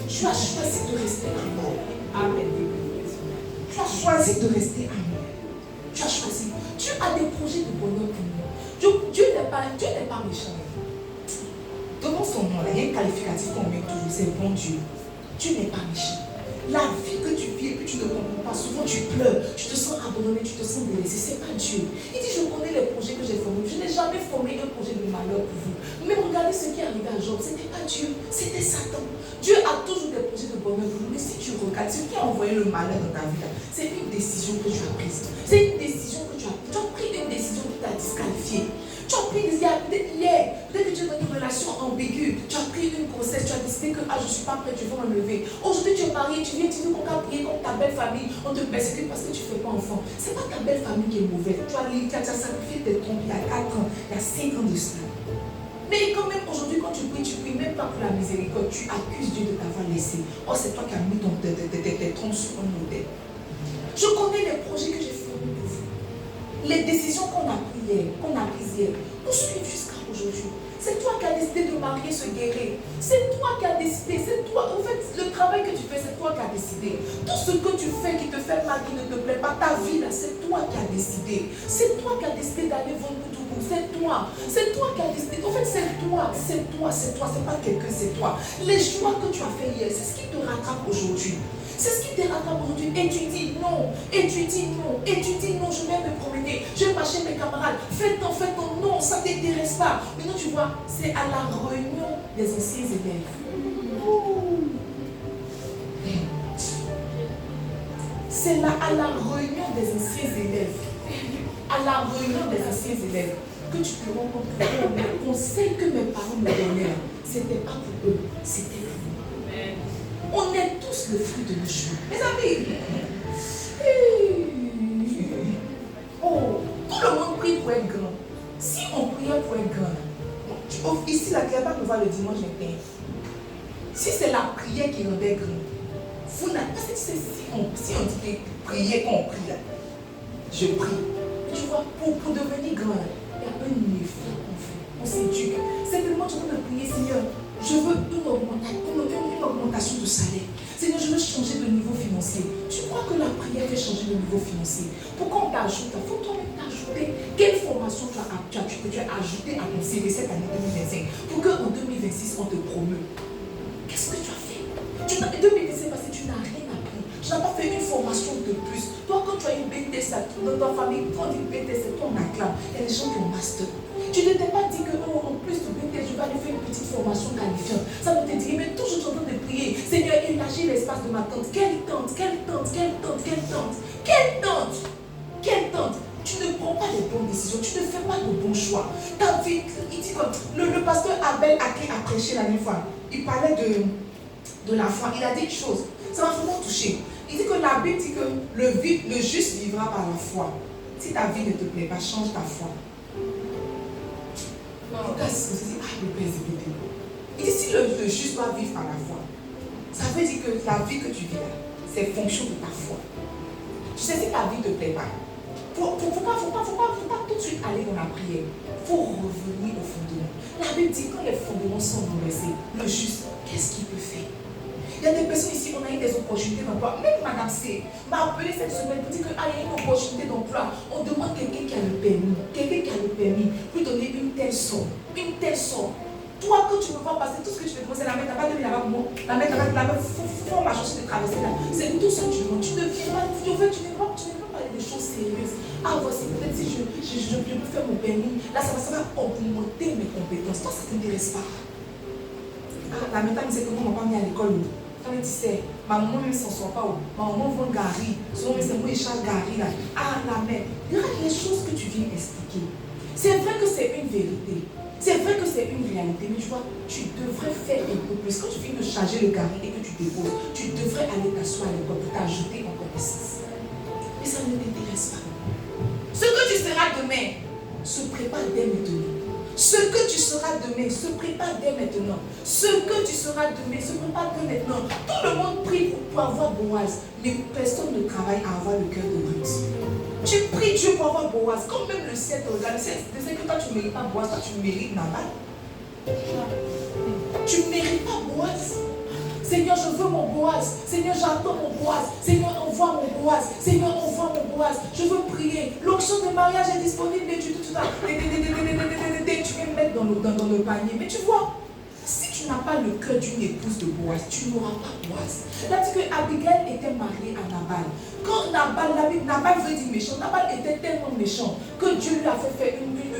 A: Tu as choisi de rester à moi. Amen. Tu as choisi de rester à moi. Tu as choisi. Dieu a des projets de bonheur pour nous. Dieu n'est pas méchant. Donnons son nom. Il y a un qualificatif qu'on met toujours, c'est bon Dieu. Dieu n'est pas méchant. La vie que tu vis et que tu ne comprends pas, souvent tu pleures, tu te sens abandonné, tu te sens délaissé. C'est pas Dieu. Il dit je connais les projets que j'ai formés. Je n'ai jamais formé un projet de malheur pour vous. Mais regardez ce qui est arrivé à Job. Ce n'était pas Dieu, c'était Satan. Dieu a toujours des projets de bonheur pour vous. Mais si tu regardes, ce qui a envoyé le malheur dans ta vie, c'est une décision que tu as prise. C'est une décision que tu as prise. Tu as pris une décision qui t'a disqualifié. Tu as pris hier, peut-être que tu es dans une relation ambiguë, tu as pris une grossesse, tu as décidé que je ne suis pas prête, je vais m'enlever. Aujourd'hui tu es marié, tu viens, tu dis qu'on t'a prié comme ta belle famille, on te persécute parce que tu ne fais pas enfant. Ce n'est pas ta belle famille qui est mauvaise. Tu as sacrifié tes trompes il y a 4 ans, il y a 5 ans de cela. Mais quand même aujourd'hui, quand tu pries même pas pour la miséricorde, tu accuses Dieu de t'avoir laissé. Oh, c'est toi qui as mis tes trompes sur un modèle. Je connais les projets que j'ai formés pour vous. Les décisions qu'on a prises hier, nous suivent jusqu'à aujourd'hui. C'est toi qui as décidé de marier ce guerrier. C'est toi qui as décidé. C'est toi. En fait, le travail que tu fais, c'est toi qui as décidé. Tout ce que tu fais qui te fait mal, qui ne te plaît pas, ta vie là, c'est toi qui as décidé. C'est toi qui as décidé d'aller vendre tout. C'est toi. C'est toi qui as décidé. En fait, c'est toi. C'est pas quelqu'un, c'est toi. Les choix que tu as fait hier, c'est ce qui te rattrape aujourd'hui. C'est ce qui te rattrape aujourd'hui. Et tu dis non. Et tu dis non. Et tu dis non, je vais me promener. Je vais marcher mes camarades. Fais-toi. Non, ça ne t'intéresse pas. Maintenant, tu vois, c'est à la réunion des anciens élèves. C'est là, à la réunion des anciens élèves. À la réunion des anciens élèves. Que tu te rends compte que le conseil que mes parents me donnaient, ce n'était pas pour eux, c'était pour nous. On est tous le fruit de nos choix. Mes amis, tout le monde prie pour être grand. Si on priait pour être grand, ici la Cléba nous voit le dimanche matin. Si c'est la prière qui rendait grand, vous n'avez pas si on dit que prier qu'on prie là, je prie. Tu vois, pour devenir grand, il y a un effort qu'on fait. On s'éduque. Simplement, tu veux prier, Seigneur, je veux une augmentation de salaire. Seigneur, je veux changer de niveau financier. Tu crois que la prière fait changer de niveau financier? Pourquoi on t'ajoute? Il faut toi-même t'ajouter. Quelle formation tu as ajouté à ton CV cette année 2025 pour qu'en 2026, on te promeut? Qu'est-ce que tu as fait? 2026 parce que tu n'as rien appris. Tu n'as pas fait une formation de plus. Toi, quand tu as une BTS dans ta famille, quand on dit BTS, c'est ton acclame. Il y a des gens qui ont master. Tu ne t'es pas dit que, en plus de BTS, je vais aller faire une petite formation qualifiante. Ça ne te dit, mais toujours en train de prier. Seigneur, élargis l'espace de ma tente. Quelle tente? Tu ne prends pas les bonnes décisions. Tu ne fais pas de bons choix. Ta vie, il dit comme, le pasteur Abel a prêché la dernière fois. Il parlait de la foi. Il a dit une chose. Ça m'a vraiment touché. Il dit que la Bible dit que le juste vivra par la foi. Si ta vie ne te plaît pas, change ta foi. Il t'a dit, le persécuté. Il dit, si le juste doit vivre par la foi, ça veut dire que la vie que tu vis là, c'est fonction de ta foi. Tu sais, si ta vie ne te plaît pas, il ne faut pas tout de suite aller dans la prière. Il faut revenir au fondement. La Bible dit, quand les fondements sont renversés, le juste, qu'est-ce qu'il peut faire? Il y a des personnes ici, on a eu des opportunités d'emploi. Même Madame C m'a appelé cette semaine pour dire qu'il y a une opportunité d'emploi. On demande quelqu'un qui a le permis. Quelqu'un qui a le permis pour donner une telle somme. Une telle somme. Toi, quand tu ne veux pas passer, tout ce que tu te demandes, c'est la mettre, t'as pas de là-bas pour moi. La mettre, faut ma chance de traverser là. C'est tout ce que tu demandes. Tu ne viens pas, tu ne veux pas parler de choses sérieuses. Ah, voici, peut-être si je peux faire mon permis, là, ça va augmenter mes compétences. Toi, ça ne t'intéresse pas. Ah, la maîtresse me disait que moi, maman mis à l'école. Quand elle dit, ma maman même s'en sort pas. Ma maman vend Gary. Souvent, c'est moi, il charge Gary là. Ah, la mère. Regarde les choses que tu viens expliquer. C'est vrai que c'est une vérité. C'est vrai que c'est une réalité. Mais tu vois, tu devrais faire un peu plus. Quand tu finis de charger le Gary et que tu déposes, tu devrais aller t'asseoir à l'école pour t'ajouter en connaissance. Mais ça ne t'intéresse pas. Ce que tu seras demain, se prépare dès maintenant. Ce que tu seras demain, se prépare dès maintenant. Ce que tu seras demain, se prépare dès maintenant. Tout le monde prie pour avoir Boaz, mais personne ne travaille à avoir le cœur de Ruth. Tu pries Dieu pour avoir Boaz, comme même le ciel te regarde. C'est que toi tu ne mérites pas Boaz, toi tu mérites Nabal. Tu ne mérites pas Boaz. Seigneur, je veux mon Boaz. Seigneur, j'attends mon Boaz. Seigneur, envoie mon Boaz. Seigneur, envoie mon Boaz. Je veux prier. L'onction de mariage est disponible. Tu viens me mettre dans le panier. Mais tu vois, si tu n'as pas le cœur d'une épouse de Boaz, tu n'auras pas Boaz. Là, dit que Abigail était mariée à Nabal. Quand Nabal veut dire méchant, Nabal était tellement méchant que Dieu lui a fait faire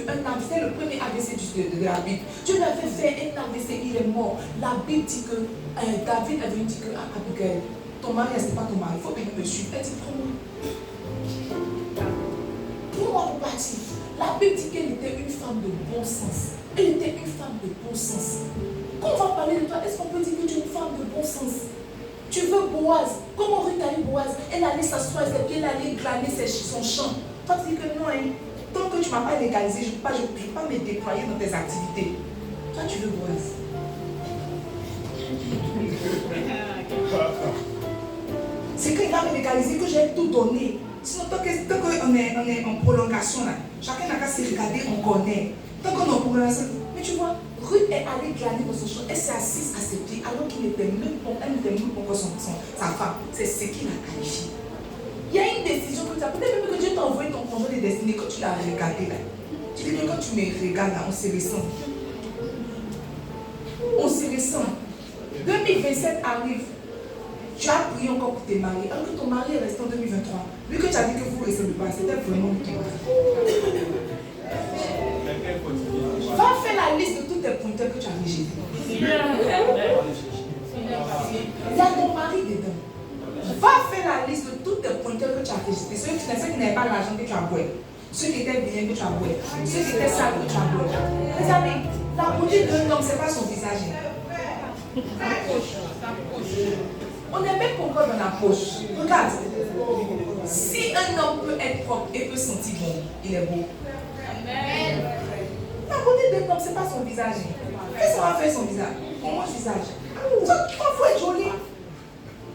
A: un AVC, le premier AVC de la Bible. Dieu lui a fait faire un AVC, il est mort. La Bible dit que David avait dit que Abigail, ton mari, ce n'est pas ton mari, il faut venir me suivre. Elle dit, prends-moi. Prends-moi pour partir. La Bible dit qu'elle était une femme de bon sens. Elle était une femme de bon sens. Quand on va parler de toi, est-ce qu'on peut dire que tu es une femme de bon sens? Tu veux Boaz. Comment Ruth allait Boaz? Elle allait s'asseoir et elle allait glaner son champ. Toi, tu dis que non, hein, tant que tu ne m'as pas légalisé, je ne peux pas me déployer dans tes activités. Toi, tu veux Boaz. C'est qu'il va me légaliser, que j'ai tout donné. Sinon, tant qu'on est en prolongation, là, chacun n'a qu'à se regarder, on connaît. Tant qu'on est en prolongation, mais tu vois, Ruth est allée glaner dans son champ, elle s'est assise à ses pieds alors qu'il n'était même pas encore sa femme. C'est ce qui l'a qualifié. Il y a une décision que tu as. Peut-être même que Dieu t'a envoyé ton conjoint de destinée quand tu l'as regardé là. Tu dis que quand tu me regardes là, on se ressent. On se ressent. 2027 arrive. Tu as prié encore pour tes maris, alors que ton mari est resté en 2023. Lui que tu as dit que vous ne recevez pas, c'était vraiment ton mari. Va faire la liste de tous tes pointeurs que tu as rejetés. Il y a ton mari dedans. Va faire la liste de tous tes pointeurs que tu as rejetés. Ceux qui n'avaient pas l'argent que tu as boire. Ceux qui étaient bien que tu as boire. Ceux qui étaient sales que tu as boire. Les amis, la beauté d'un homme, ce n'est pas son visage. On n'est même pas encore dans la poche. Regarde. Si un homme peut être propre et peut sentir bon, il est beau. Amen. La beauté d'un homme, ce n'est pas son visage. Qu'est-ce qu'on va faire son visage? Comment le visage? Il faut être joli.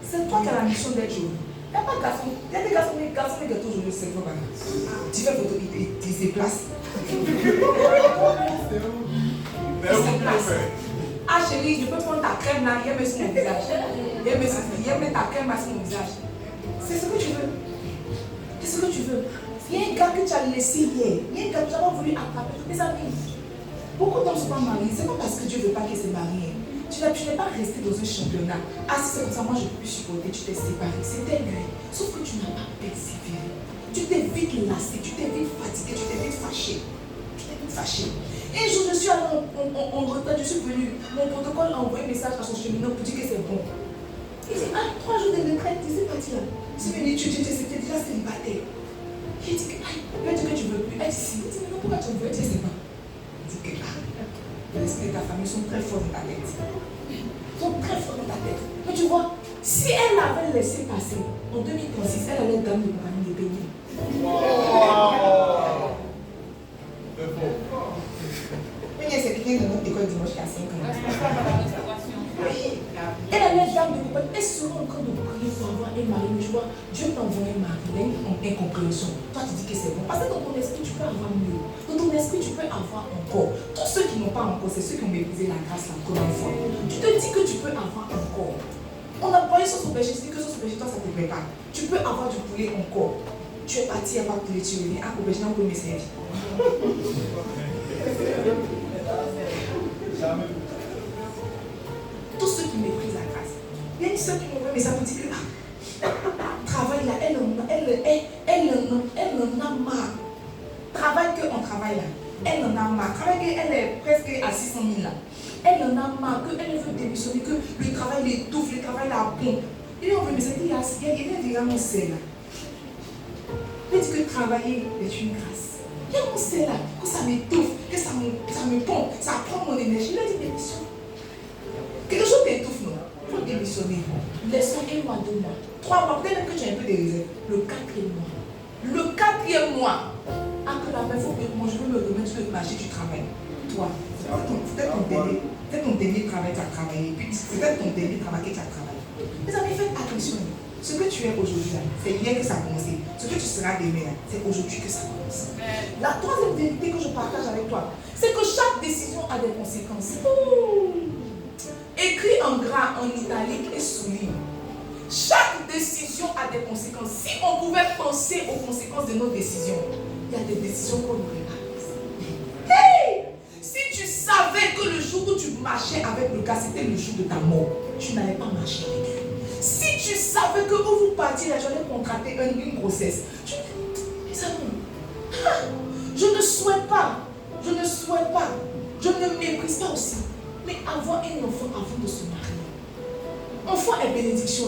A: C'est toi qui as la mission d'être joli. Il n'y a pas de garçon. Il y a des garçons, mais gâteaux jolis, c'est toi. Tu fais photo, il se place. Ah chérie, je peux prendre ta crème là, viens mettre sur mon visage. Viens mettre ta crème là sur mon visage. C'est ce que tu veux. C'est ce que tu veux. Il y a un gars que tu as laissé hier. Il y a un gars que tu as voulu attraper. Mes amis, beaucoup d'hommes ne sont pas mariés. Ce n'est pas parce que Dieu ne veut pas qu'ils se marient. Tu n'es pas resté dans un championnat. Ah, si c'est comme ça, moi je ne peux plus supporter. Tu t'es séparé. C'était lui. Sauf que tu n'as pas persévéré. Tu t'es vite lassé. Tu t'es vite fatigué. Tu t'es vite fâché. Un jour, je suis allé en retard, je suis venu. Mon protocole a envoyé un message à son cheminot pour dire que c'est bon. Il dit, 3 jours de retraite, tu sais parti là. Je suis venu, c'était déjà célibataire. Il dit que, tu veux plus. Elle dit, si. Il dit, mais non, pourquoi tu veux? Tu sais pas. Il dit que, l'esprit de ta famille sont très forts dans ta tête. Ils sont très forts dans ta tête. Mais tu vois, si elle l'avait laissé passer, en 2036, elle allait dans le compagnie de Béni. vient de notre école dimanche à 5 ans. Oui. Elle a les dames de compagnie. Elle sera en train de prier pour avoir un mari. Mais tu vois, Dieu t'envoie un mari. Il a une incompréhension. Toi, tu dis que c'est bon. Parce que dans ton esprit, tu peux avoir mieux. Dans ton esprit, tu peux avoir encore. Tous ceux qui n'ont pas encore, c'est ceux qui ont méprisé la grâce la première fois. Tu te dis que tu peux avoir encore. On a parlé sur son péché. Tu dis que sur son péché, toi, ça ne te plaît pas. Tu peux avoir du poulet encore. Tu es parti, il n'y a pas de poulet, tu reviens. Ah, au péché, on peut me servir. Tous ceux qui méprisent la grâce. Il y a une soeur qui m'envoie mais ça me dit que travail là, elle en a marre. Travail qu'on travaille là. Elle en a marre. Travail qu'elle est presque à 600 000 là. Elle en a marre, qu'elle veut démissionner, que le travail l'étouffe, le travail la pompe. Il lui envoie mais ça dit, il y a mon sel là. Il dit que travailler est une grâce. Il y a mon sel là, que ça m'étouffe, que ça me pompe, ça prend mon énergie. Il a dit démissionne. Quelque chose t'étouffe, non? Il faut démissionner. Laissons 1 mois, 2 mois, 3 mois. Peut-être même que tu as un peu de réserve. Le 4e mois. Le 4e mois. Ah, que la mère, il faut que moi je veux me remettre sur le marché du travail. Toi, c'est ton dernier travail que tu as travaillé. Puis c'est peut-être ton dernier travail que tu as travaillé. Mes amis, faites attention. Ce que tu es aujourd'hui, c'est hier que ça a commencé. Ce que tu seras demain, c'est aujourd'hui que ça commence. La 3e vérité que je partage avec toi, c'est que chaque décision a des conséquences. Écrit en gras, en italique et souligne. Chaque décision a des conséquences. Si on pouvait penser aux conséquences de nos décisions, il y a des décisions qu'on n'aurait pas prises. Hey! Si tu savais que le jour où tu marchais avec le gars, c'était le jour de ta mort, tu n'allais pas marcher avec lui. Si tu savais que où vous partiez, là, j'allais contracter une grossesse, tu mes amis, je ne souhaite pas, je ne méprise pas aussi. Mais avoir un enfant avant de se marier. Enfant est bénédiction,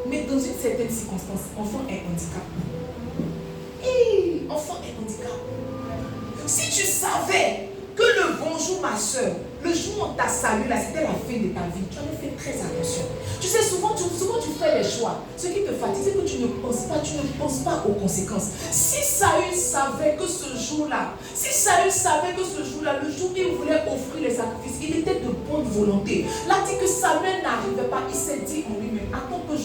A: mais dans une certaine circonstance, enfant est handicap. Enfant est handicap. Si tu savais que le bonjour ma soeur, le jour où on t'a salué, là, c'était la fin de ta vie, tu en as fait très attention. Tu sais, souvent tu fais les choix. Ce qui te fatigue, c'est que tu ne penses pas aux conséquences. Si Saül savait que ce jour-là, le jour où il voulait offrir les sacrifices, il était de bonne volonté. Là, dit que Samuel n'arrivait pas, il s'est dit en lui-même, attends que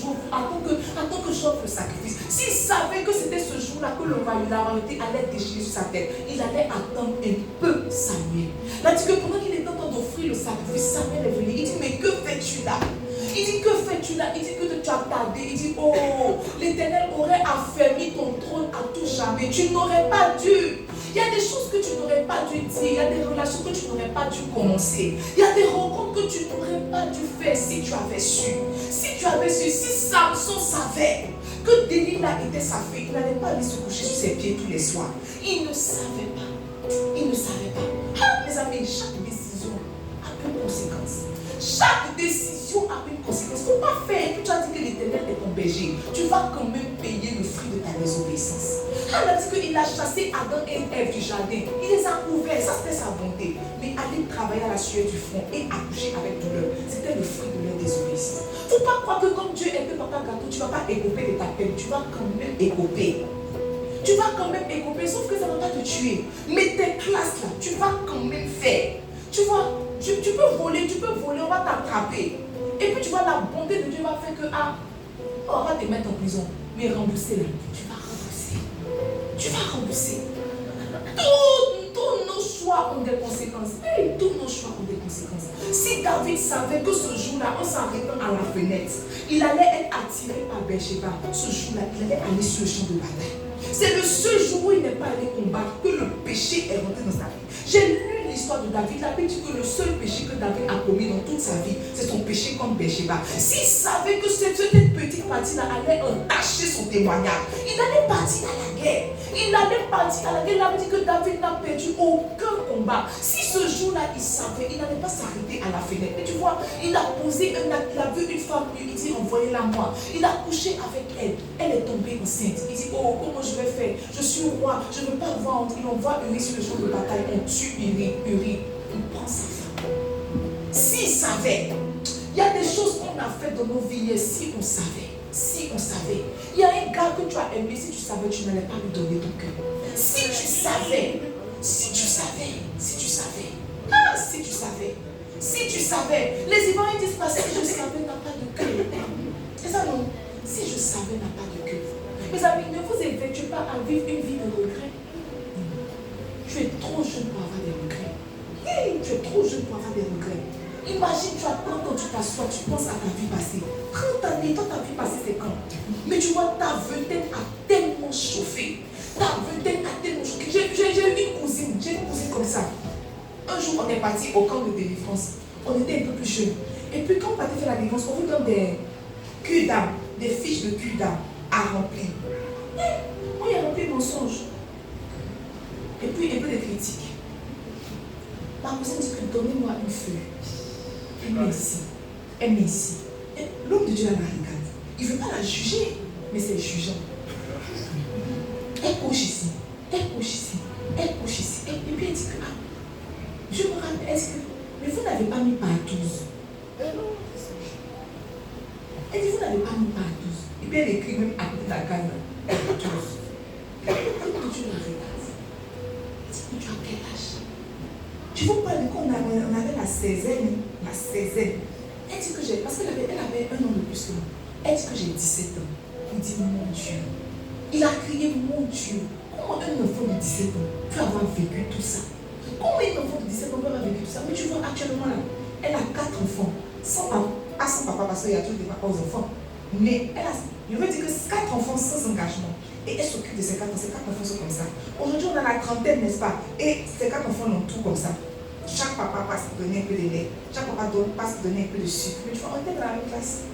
A: j'offre le sacrifice. S'il savait que c'était ce jour-là que la royauté allait déchirer sur sa tête, il allait attendre un peu Samuel. Là, dit que pendant qu'il était en train d'offrir le sacrifice, Samuel est venu. Il dit, mais que fais-tu là? Il dit, que fais-tu là? Il dit que tu as tardé. Il dit, oh, l'Éternel aurait affermi ton trône à tout jamais. Tu n'aurais pas dû. Il y a des choses que tu n'aurais pas dû dire. Il y a des relations que tu n'aurais pas dû commencer. Il y a des rencontres que tu n'aurais pas dû faire si tu avais su. Si Samson savait que Delilah était sa fille, il n'allait pas aller se coucher sur ses pieds tous les soirs. Il ne savait pas. Ah, mes amis, chaque décision a une conséquence. Chaque décision a une conséquence. Il ne faut pas faire. Et puis tu as dit que l'Éternel est ton berger. Tu vas quand même payer le fruit de ta désobéissance. Il a dit qu'il a chassé Adam et Ève du jardin. Il les a ouverts. Ça, c'était sa bonté. Mais aller travailler à la sueur du front et accoucher avec douleur, c'était le fruit de leur désobéissance. Il ne faut pas croire que comme Dieu est peu papa gâteau, tu ne vas pas écoper de ta peine. Tu vas quand même écoper. Sauf que ça ne va pas te tuer. Mais tes classes là, tu vas quand même faire. Tu vois, tu peux voler, on va t'attraper. Et puis tu vois, la bonté de Dieu va faire que, on va te mettre en prison. Mais rembourser là, tu vas rembourser. Tous nos choix ont des conséquences. Tous nos choix ont des conséquences. Si David savait que ce jour-là, en s'arrêtant à la fenêtre, il allait être attiré par Bathsheba, ce jour-là, il allait aller sur le champ de bataille. C'est le seul jour où il n'est pas allé combattre que le péché est rentré dans sa vie. J'ai lu l'histoire de David. La Bible dit que le seul péché que David a commis dans toute sa vie, c'est son péché contre Bathsheba. S'il savait que cette petite partie-là allait entacher son témoignage, il allait partir à la guerre. Il a dit que David n'a perdu aucun combat. Si ce jour-là, il savait, il n'allait pas s'arrêter à la fenêtre. Mais tu vois, il a posé un acte, il a vu une femme, il dit, envoyez-la moi. Il a couché avec elle. Elle est tombée enceinte. Il dit, oh, comment je vais faire? Je suis roi, je ne veux pas voir. Il envoie Uri sur le champ de bataille. On tue Uri. Il prend sa femme. S'il savait, il y a des choses qu'on a faites dans nos vies, si on savait. Il y a un gars que tu as aimé, si tu savais, tu n'allais pas lui donner ton cœur. Si tu savais.
B: Si tu savais, les Ivoiriens disent pas si je savais n'a pas de cœur. C'est ça non? Si je savais n'a pas de cœur. Mes amis, ne vous évertuez pas à vivre une vie de regret. Tu es trop jeune pour avoir des regrets. Tu es trop jeune pour avoir des regrets. Imagine, tu as 30 ans, tu t'assois, tu penses à ta vie passée. 30 années, toi, ta vie passée, c'est quand? Mais tu vois, ta vingtaine a tellement chauffé. Ta vingtaine a tellement chauffé. J'ai une cousine comme ça. Un jour, on est parti au camp de délivrance. On était un peu plus jeunes. Et puis, quand on partait faire la délivrance, on vous donne des culs d'âme, des fiches de culs d'âme à remplir. On y a rempli le mensonge. Et puis, un peu de critiques. Ma cousine dit que donnez-moi une feuille. Elle met ici. Elle met ici. L'homme de Dieu la regarde. Il ne veut pas la juger, mais c'est jugeant. Elle couche ici. Elle couche ici. Elle couche ici. Et puis elle dit que, je me rappelle, mais vous n'avez pas mis partouze. Elle dit, vous n'avez pas mis partouze. Et puis elle écrit même à côté de la case, partouze. L'homme de Dieu la regarde. Elle dit, mais tu as quel âge? Tu vous parles de quand on avait la 16e. La 16e. Elle dit que j'ai, parce qu'elle avait un an de plus que moi. Elle dit que j'ai 17 ans. Il dit, mon Dieu. Il a crié, mon Dieu. Comment un enfant de 17 ans peut avoir vécu tout ça? Comment un enfant de 17 ans peut avoir vécu tout ça? Mais tu vois, actuellement là, elle a 4 enfants. Sans papa, parce qu'il y a toujours des papas aux enfants. Mais elle a, je veux dire que 4 enfants sans engagement. Et elle s'occupe de ces 4 enfants. Ces 4 enfants sont comme ça. Aujourd'hui, on a la trentaine, n'est-ce pas? Et ces 4 enfants l'ont tout comme ça. Chaque papa passe donner un peu de lait. Chaque papa passe donner un peu de sucre. Mais tu vois, on était dans la même classe.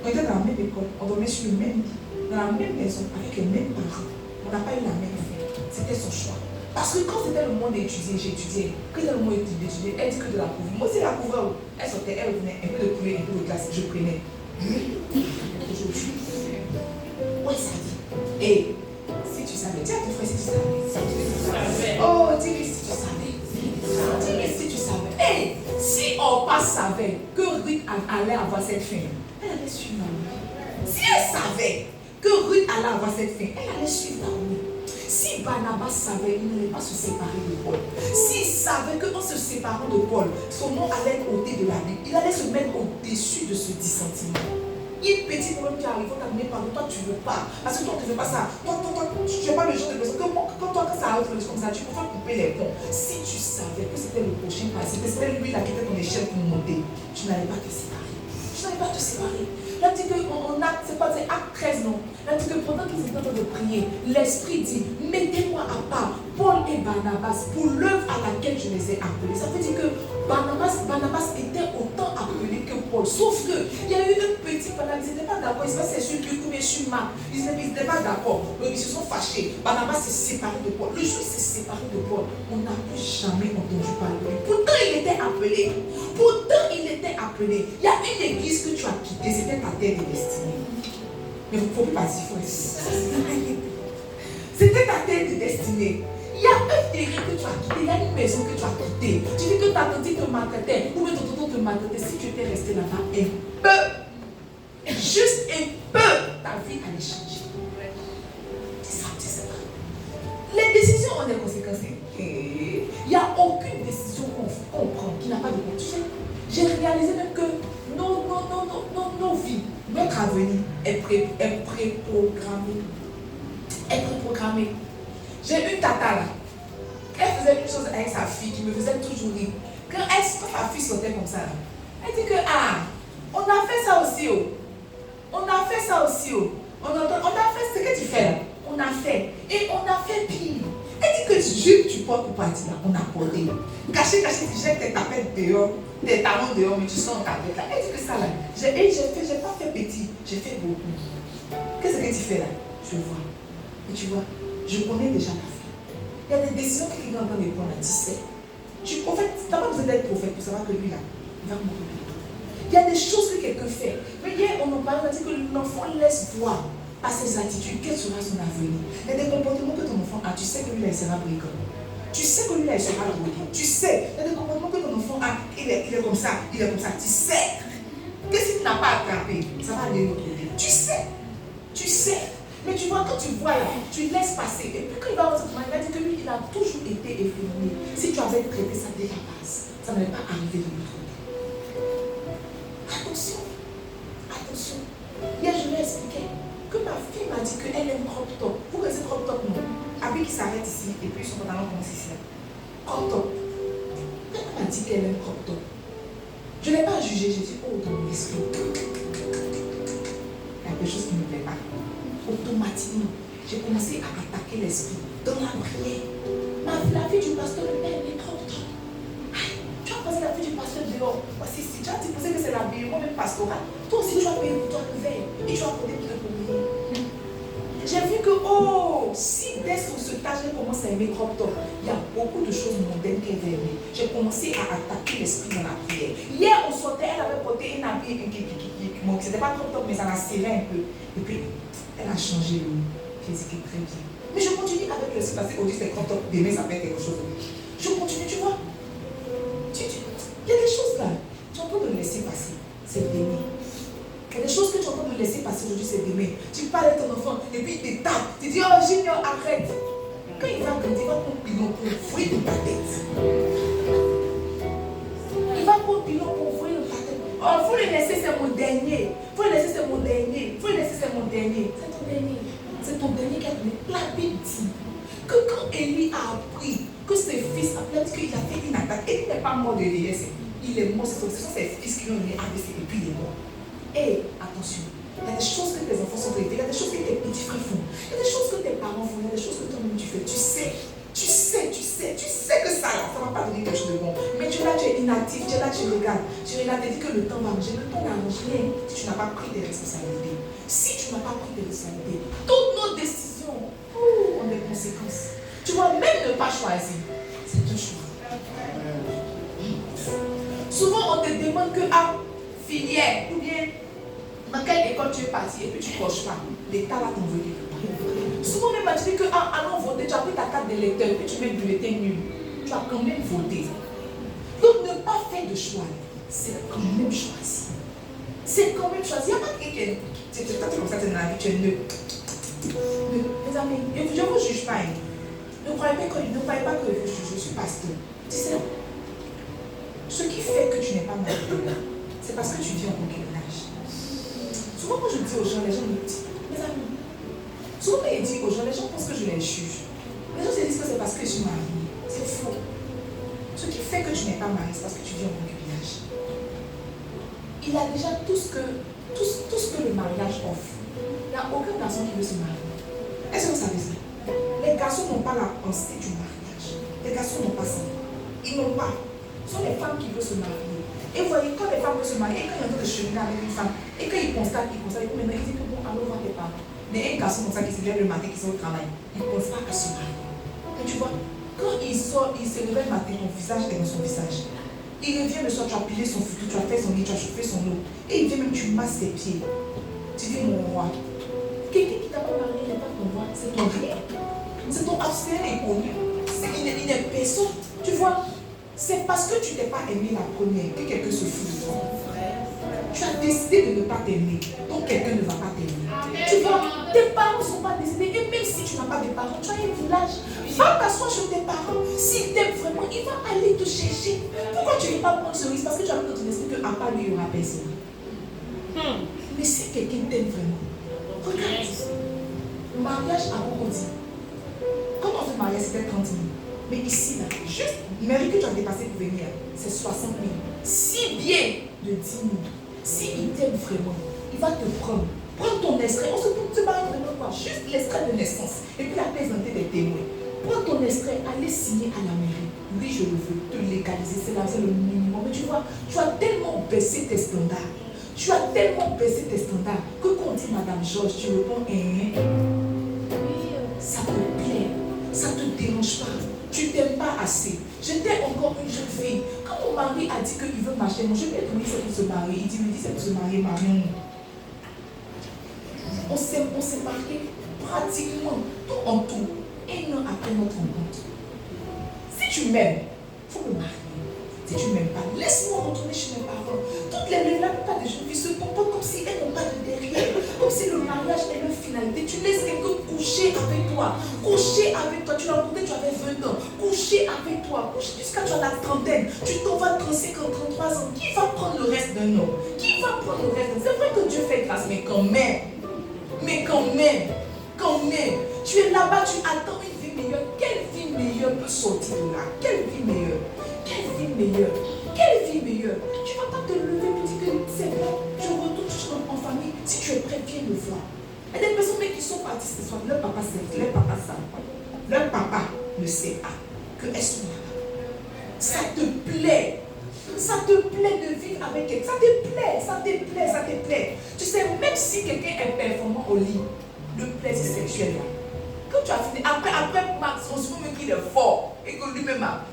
B: On était dans la même école. On dormait sur le même lit. Dans la même maison. Avec les mêmes parents. On n'a pas eu la même vie. C'était son choix. Parce que quand c'était le moment d'étudier, j'étudiais. Quand c'était le moment d'étudier, elle dit que de la couvrir. Moi aussi, la couvrir. Elle sortait, elle venait un peu de couler, un peu de glace. Je prenais. Aujourd'hui, où est sa vie? Et si tu savais, dis à ton frère si tu savais. Oh, dis-lui si tu savais. Dis-lui si tu savais. Hey, si Orpa savait que Ruth allait avoir cette fin, elle allait suivre Naomi. Si elle savait que Ruth allait avoir cette fin, elle allait suivre Naomi. Si Barnabas savait, il n'allait pas se séparer de Paul. S'il savait qu'en se séparant de Paul, son nom allait être ôté de la Bible, il allait se mettre au-dessus de ce dissentiment. Il y a un petit problème qui arrive, on t'a donné pardon, toi tu ne veux pas. Parce que toi tu ne veux pas ça. Toi, tu n'es pas le genre de personne que quand ça arrive comme ça, tu préfères couper les ponts. Si tu savais que c'était le prochain pas, c'était lui là qui était ton échelle pour monter, tu n'allais pas te séparer. Tu n'allais pas te séparer. Là, dit qu'on a, c'est pas acte 13, non. Là, dit que pendant qu'ils étaient en train de prier, l'Esprit dit, mettez-moi à part Paul et Barnabas pour l'œuvre à laquelle je les ai appelés. Ça veut dire que Barnabas était autant appelé que Paul. Sauf qu'il y a eu un petit problème, ils n'étaient pas d'accord. Ils se passaient sur Luc ou sur Marc. Ils n'étaient pas d'accord. Ils se sont fâchés. Barnabas s'est séparé de Paul. Le jour où il s'est séparé de Paul, on n'a plus jamais entendu parler de lui. Pourtant, il était appelé. Il y a une église que tu as quittée, c'était ta terre de destinée. Mais vous ne pouvez pas dire, c'était ta terre de destinée. Il y a un terrain que tu as quitté, il y a une maison que tu as quittée. Tu dis que ta tante te maltraitait, ou que ton tonton te maltraitait. Si tu étais resté là-bas un peu, juste un peu, ta vie allait changer. C'est ça, tu sais pas. Les décisions ont des conséquences. Il n'y a aucune décision qu'on prend qui n'a pas de conséquences. J'ai réalisé même que nos vies, notre avenir est préprogrammé. J'ai une tata là. Elle faisait une chose avec sa fille qui me faisait toujours rire. Quand sa fille sortait comme ça, là, elle dit que on a fait ça aussi. On a fait ce que tu fais là. On a fait. Et on a fait pire. Elle dit que jupe tu portes pour partir là. On a porté. Caché, tu jettes tes tapettes dehors. Tes talons dehors, mais tu sens ta tête là. Elle dit que ça là. J'ai pas fait petit, j'ai fait beaucoup. Qu'est-ce que tu fais là? Je vois. Et tu vois, je connais déjà la vie. Il y a des décisions qui viennent dans les points là, tu sais. Tu n'as pas besoin d'être prophète pour savoir que lui là, il va mourir. Il y a des choses que quelqu'un fait. Mais hier, on en parlait, on a dit que l'enfant laisse voir par ses attitudes quel sera son avenir. Il y a des comportements que ton enfant a, tu sais que lui là, il sera brigand. Tu sais que lui là, il sera drogué. Tu sais, il y a des comportements que ton enfant a, il est comme ça, tu sais. Que s'il n'a pas attrapé, ça va aller de l'autre côté. Tu sais. Mais tu vois, quand tu vois là, tu laisses passer. Et puis quand il va rentrer, il va dire que lui, il a toujours été efféminé. Si tu avais traité ça dès la base, ça n'allait pas arriver de l'autre côté. Attention. Attention. Hier, je lui ai expliqué que ma fille m'a dit qu'elle aime crop top. Vous connaissez crop top, non? Habit qui s'arrête ici et puis son pantalon commence ici. Crop top. Elle m'a dit qu'elle aime crop top. Je ne l'ai pas jugé. J'ai dit, oh, dans mon esprit, il y a quelque chose qui ne me plaît pas. Automatiquement, j'ai commencé à attaquer l'esprit dans la prière. La fille du pasteur, elle est crop top. Tu as posé la fille du pasteur dehors. Voici, si tu as supposé que c'est l'habillement même pastoral, toi aussi tu vas payer pour toi le verre et tu vas porter pour te couvrir. J'ai vu que, oh, si dès ce stage elle commence à aimer crop top, il y a beaucoup de choses mondaines qu'elle va aimer. J'ai commencé à attaquer l'esprit dans la prière. Hier, on sortait, elle avait porté un habit qui c'était pas crop top, mais ça la serrait un peu. Et puis, elle a changé le physique très bien. Mais je continue avec l'esprit parce qu'aujourd'hui c'est crop top, demain ça fait quelque chose. Je continue, tu vois. Il y a des choses là, tu es en train de le laisser passer, c'est d'aimer. Il y a des choses que tu es en train de laisser passer aujourd'hui, c'est d'aimer. Tu parles de ton enfant et puis il te tape. Tu dis, oh Junior, arrête. Quand il va grandir, il va prendre pilon pour ouvrir ta tête. Il va prendre pilon pour ouvrir ta tête. Oh, il faut le laisser, c'est mon dernier. Il faut le laisser, c'est mon dernier. Il faut le laisser, c'est mon dernier. C'est ton dernier. C'est ton dernier qui a donné. La Bible dit que quand Élie a appris que ses fils, après qu'il a fait une attaque, et il n'est pas mort de vieillesse. Il est mort, ce sont ses fils qui ont eu AVC et puis il est mort. Et attention, il y a des choses que tes enfants sont traités, il y a des choses que tes petits frères font, il y a des choses que tes parents font, il y a des choses que toi-même tu fais. Tu sais que ça ne va pas donner quelque chose de bon. Mais tu es là, tu es inactif, tu es là, tu regardes. Tu regardes et dis que le temps va manger. Le temps n'arrange rien si tu n'as pas pris des responsabilités. Si tu n'as pas pris des responsabilités, toutes nos décisions ont des conséquences. Tu vois, même ne pas choisir, c'est un choix. Souvent, on te demande que filière, ou bien dans quelle école tu es parti et puis tu ne coches pas. L'État va t'envoyer quelque part. Souvent, même, tu dis que allons voter, tu as pris ta carte d'électeur et puis tu mets bulletin nul. Tu as quand même voté. Donc, ne pas faire de choix, c'est quand même choisir. C'est quand même choisir. Il n'y a pas quelqu'un qui est comme ça, tu es dans la vie, tu es neutre. Mes amis, je ne vous juge pas. Ne croyez pas que je suis pasteur. Tu sais, ce qui fait que tu n'es pas marié, c'est parce que tu vis en concubinage. Souvent, quand je dis aux gens, les gens me disent, mes amis, souvent quand ils disent aux gens, les gens pensent que je les juge. Les gens se disent que c'est parce que je suis mariée. C'est faux. Ce qui fait que tu n'es pas marié, c'est parce que tu vis en concubinage. Il a déjà tout ce que le mariage offre. Il n'y a aucun garçon qui veut se marier. Est-ce que vous savez ça? Les garçons n'ont pas la pensée du mariage. Les garçons n'ont pas ça. Ils n'ont pas. Ce sont les femmes qui veulent se marier. Et vous voyez, quand les femmes veulent se marier, quand il y a un peu de cheminer avec une femme, et quand ils constatent, maintenant ils disent que bon, allons voir tes parents. Mais un garçon comme ça qui se lève le matin, qui sort au travail, il ne pense pas à se marier. Et tu vois, quand il sort, il se réveille le matin, ton visage est dans son visage. Il revient le soir, tu as pilé son futur, tu as fait son lit, tu as chauffé son eau. Et il vient même, tu masses ses pieds. Tu dis, mon roi, quelqu'un qui t'a pas marié n'est pas ton roi, c'est ton rien. C'est ton abstain inconnu. Il n'est personne. Tu vois, c'est parce que tu n'es pas aimé la première que quelqu'un se fout de toi. Tu as décidé de ne pas t'aimer, donc quelqu'un ne va pas t'aimer. Tu vois, tes parents ne sont pas décidés. Et même si tu n'as pas de parents, tu as un village. Va t'asseoir chez tes parents. S'ils t'aiment vraiment, il va aller te chercher. Pourquoi tu ne veux pas prendre ce risque? Parce que tu as vu dans ton esprit qu'à part lui, il n'y aura personne. Mais si quelqu'un t'aime vraiment, regarde. Le mariage a beaucoup dit. Quand on se mariait, c'était 30 000. Mais ici, là, juste, le mérite que tu as dépassé pour venir, c'est 60 000. Si bien de 10 000. S'il t'aime vraiment, il va te prendre. Prends ton extrait. On se marie vraiment quoi? Juste l'extrait de naissance. Et puis la présenter des témoins. Prends ton extrait, allez signer à la mairie. Oui, je le veux. Te légaliser, c'est là, c'est le minimum. Mais tu vois, tu as tellement baissé tes standards. Tu as tellement baissé tes standards que quand on dit Madame Georges, tu réponds ça te plaît, ça ne te dérange pas. Tu t'aimes pas assez. J'étais encore une jeune fille. Quand mon mari a dit qu'il veut m'acheter, moi je lui ai demandé c'est pour se marier. Il me dit c'est pour se marier, Marion. On s'est marié pratiquement tout en tout. 1 an après notre rencontre. Si tu m'aimes, il faut me marier. Si tu ne m'aimes pas, laisse-moi retourner chez mes parents. Toutes la plupart des jeunes filles se comportent comme si elles n'ont pas de derrière. Comme si le mariage est leur finalité. Tu laisses quelqu'un coucher avec toi. Coucher avec toi. Tu l'as rencontré, tu avais 20 ans. Coucher avec toi. Jusqu'à tu as la trentaine. Tu t'en vas 35 ans, 33 3 ans, qui va prendre le reste d'un homme? Qui va prendre le reste d'un homme? C'est vrai que Dieu fait grâce, mais quand même. Tu es là-bas, tu attends une vie meilleure. Quelle vie meilleure peut sortir de là? Quelle vie meilleure? Tu vas pas te lever et dire que c'est bon, je retourne en famille. Si tu es prêt, viens me voir. Il y a des personnes qui sont parties ce soir, leur papa sait, leur papa savent pas. Leur papa ne sait pas qu'elles sont là-bas. Ça te plaît de vivre avec quelqu'un. Ça te plaît. Tu sais, même si quelqu'un est performant au lit, le plaisir sexuel là. Quand tu as fini, après Max, on se dit qu'il est fort et que lui-même a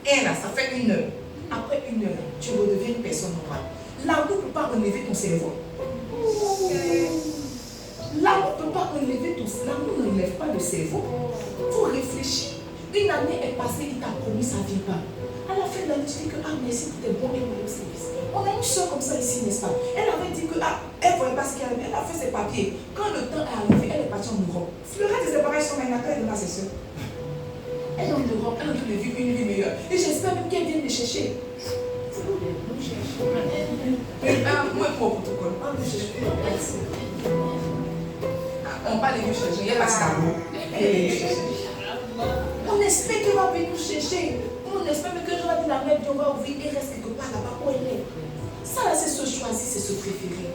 B: ça fait 1 heure. Après 1 heure, tu redeviens une personne normale. L'amour ne peut pas enlever ton cerveau. L'amour ne peut pas enlever ton cerveau. L'amour n'enlève pas le cerveau. Il faut réfléchir. Une année est passée, il t'a promis, ça ne vient pas. À la fin de l'année, tu dis que merci pour tes bons et loyaux services. On a une soeur comme ça ici, n'est-ce pas? Elle avait dit que elle ne voyait pas ce qu'elle avait. Elle a fait ses papiers. Quand le temps est arrivé, elle est partie en Europe. Le reste de séparation, maintenant, elle est là, ses soeurs. Elle est en Europe, elle est en train de vivre une vie meilleure. Et j'espère même qu'elle vienne me chercher. Moi, pour protocole. On parle de nous chercher, il n'y a pas ça. On espère qu'elle va venir nous chercher. On espère que je vais dire la mère, on va ouvrir et reste quelque part là-bas où elle est. Ça là, c'est se choisir, c'est se préférer.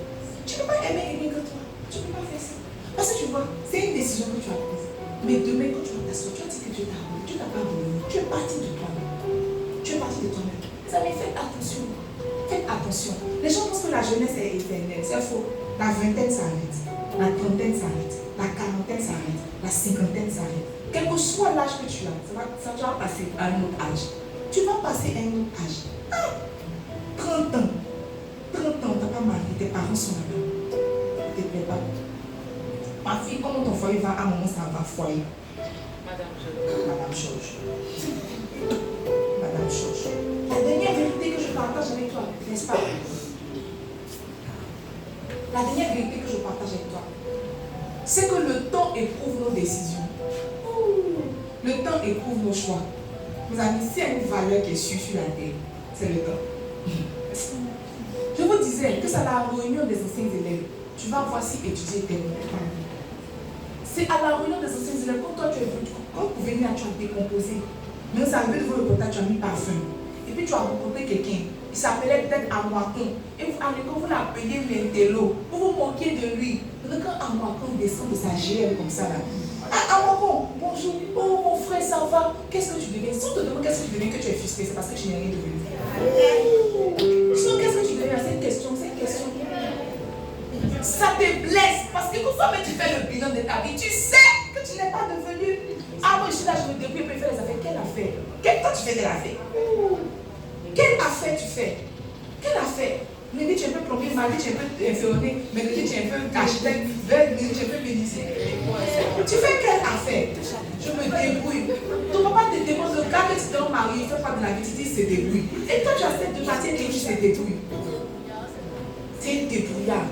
B: Tu ne peux pas aimer que toi. Tu ne peux pas faire ça. Parce que tu vois, c'est une décision que tu as prise. Mais demain, quand tu vas t'asseoir, tu vas dire que Dieu t'a abandonné. Dieu t'a pas abandonné. Tu es parti de toi-même. Les amis, faites attention. Les gens pensent que la jeunesse est éternelle. C'est faux. La vingtaine s'arrête. La trentaine s'arrête. La quarantaine s'arrête. La cinquantaine s'arrête. Quel que soit l'âge que tu as, ça va passer à un autre âge. Tu vas passer à un autre âge. 30 ans. 30 ans, tu n'as pas marié, tes parents sont là-bas. Ne te plaît pas. Ma fille, comment ton foyer va? À un moment, ça va foyer. Madame Georges. La dernière vérité que je partage avec toi, n'est-ce pas? La dernière vérité que je partage avec toi, c'est que le temps éprouve nos décisions. Le temps éprouve nos choix. Mes amis, s'il y a une valeur qui est sur la terre, c'est le temps. Je vous disais que c'est à la réunion des anciens élèves. Tu vas voir si étudier tes mots. C'est à la réunion des anciens élèves, quand toi tu es venu, quand vous venez, tu as décomposé. Mais c'est arrivé devant le portail, tu as mis parfum. Et puis tu as rencontré quelqu'un. Il s'appelait peut-être Amouakon. Et à l'école, vous l'appeliez l'intello. Vous vous moquiez de lui. Donc quand Amouakon descend de sa GL comme ça là. Amouakon, bonjour. Oh mon frère, ça va? Qu'est-ce que tu deviens? Si on te demande qu'est-ce que tu deviens, que tu es frustré, c'est parce que tu n'es rien devenu. Sinon, qu'est-ce que tu deviens? C'est une question. Ça te blesse. Parce que quand tu fais le bilan de ta vie, tu sais que tu n'es pas devenu. Ah, moi je suis là, je me débrouille, je peux faire les affaires. Quelle affaire? Toi, tu fais de l'affaire. Quelle affaire tu fais? Quelle affaire? Lundi, tu es un peu plombier, mardi, tu es un peu infirmier, mercredi, tu es un peu architecte, vendredi, tu es un peu médecin. Tu fais quelle affaire? Je me débrouille. Ton papa te demande le gars que tu t'es marié, il ne fait pas de la vie, tu dis il se débrouille. Et toi, tu acceptes de partir et tu se débrouilles. C'est une débrouillard.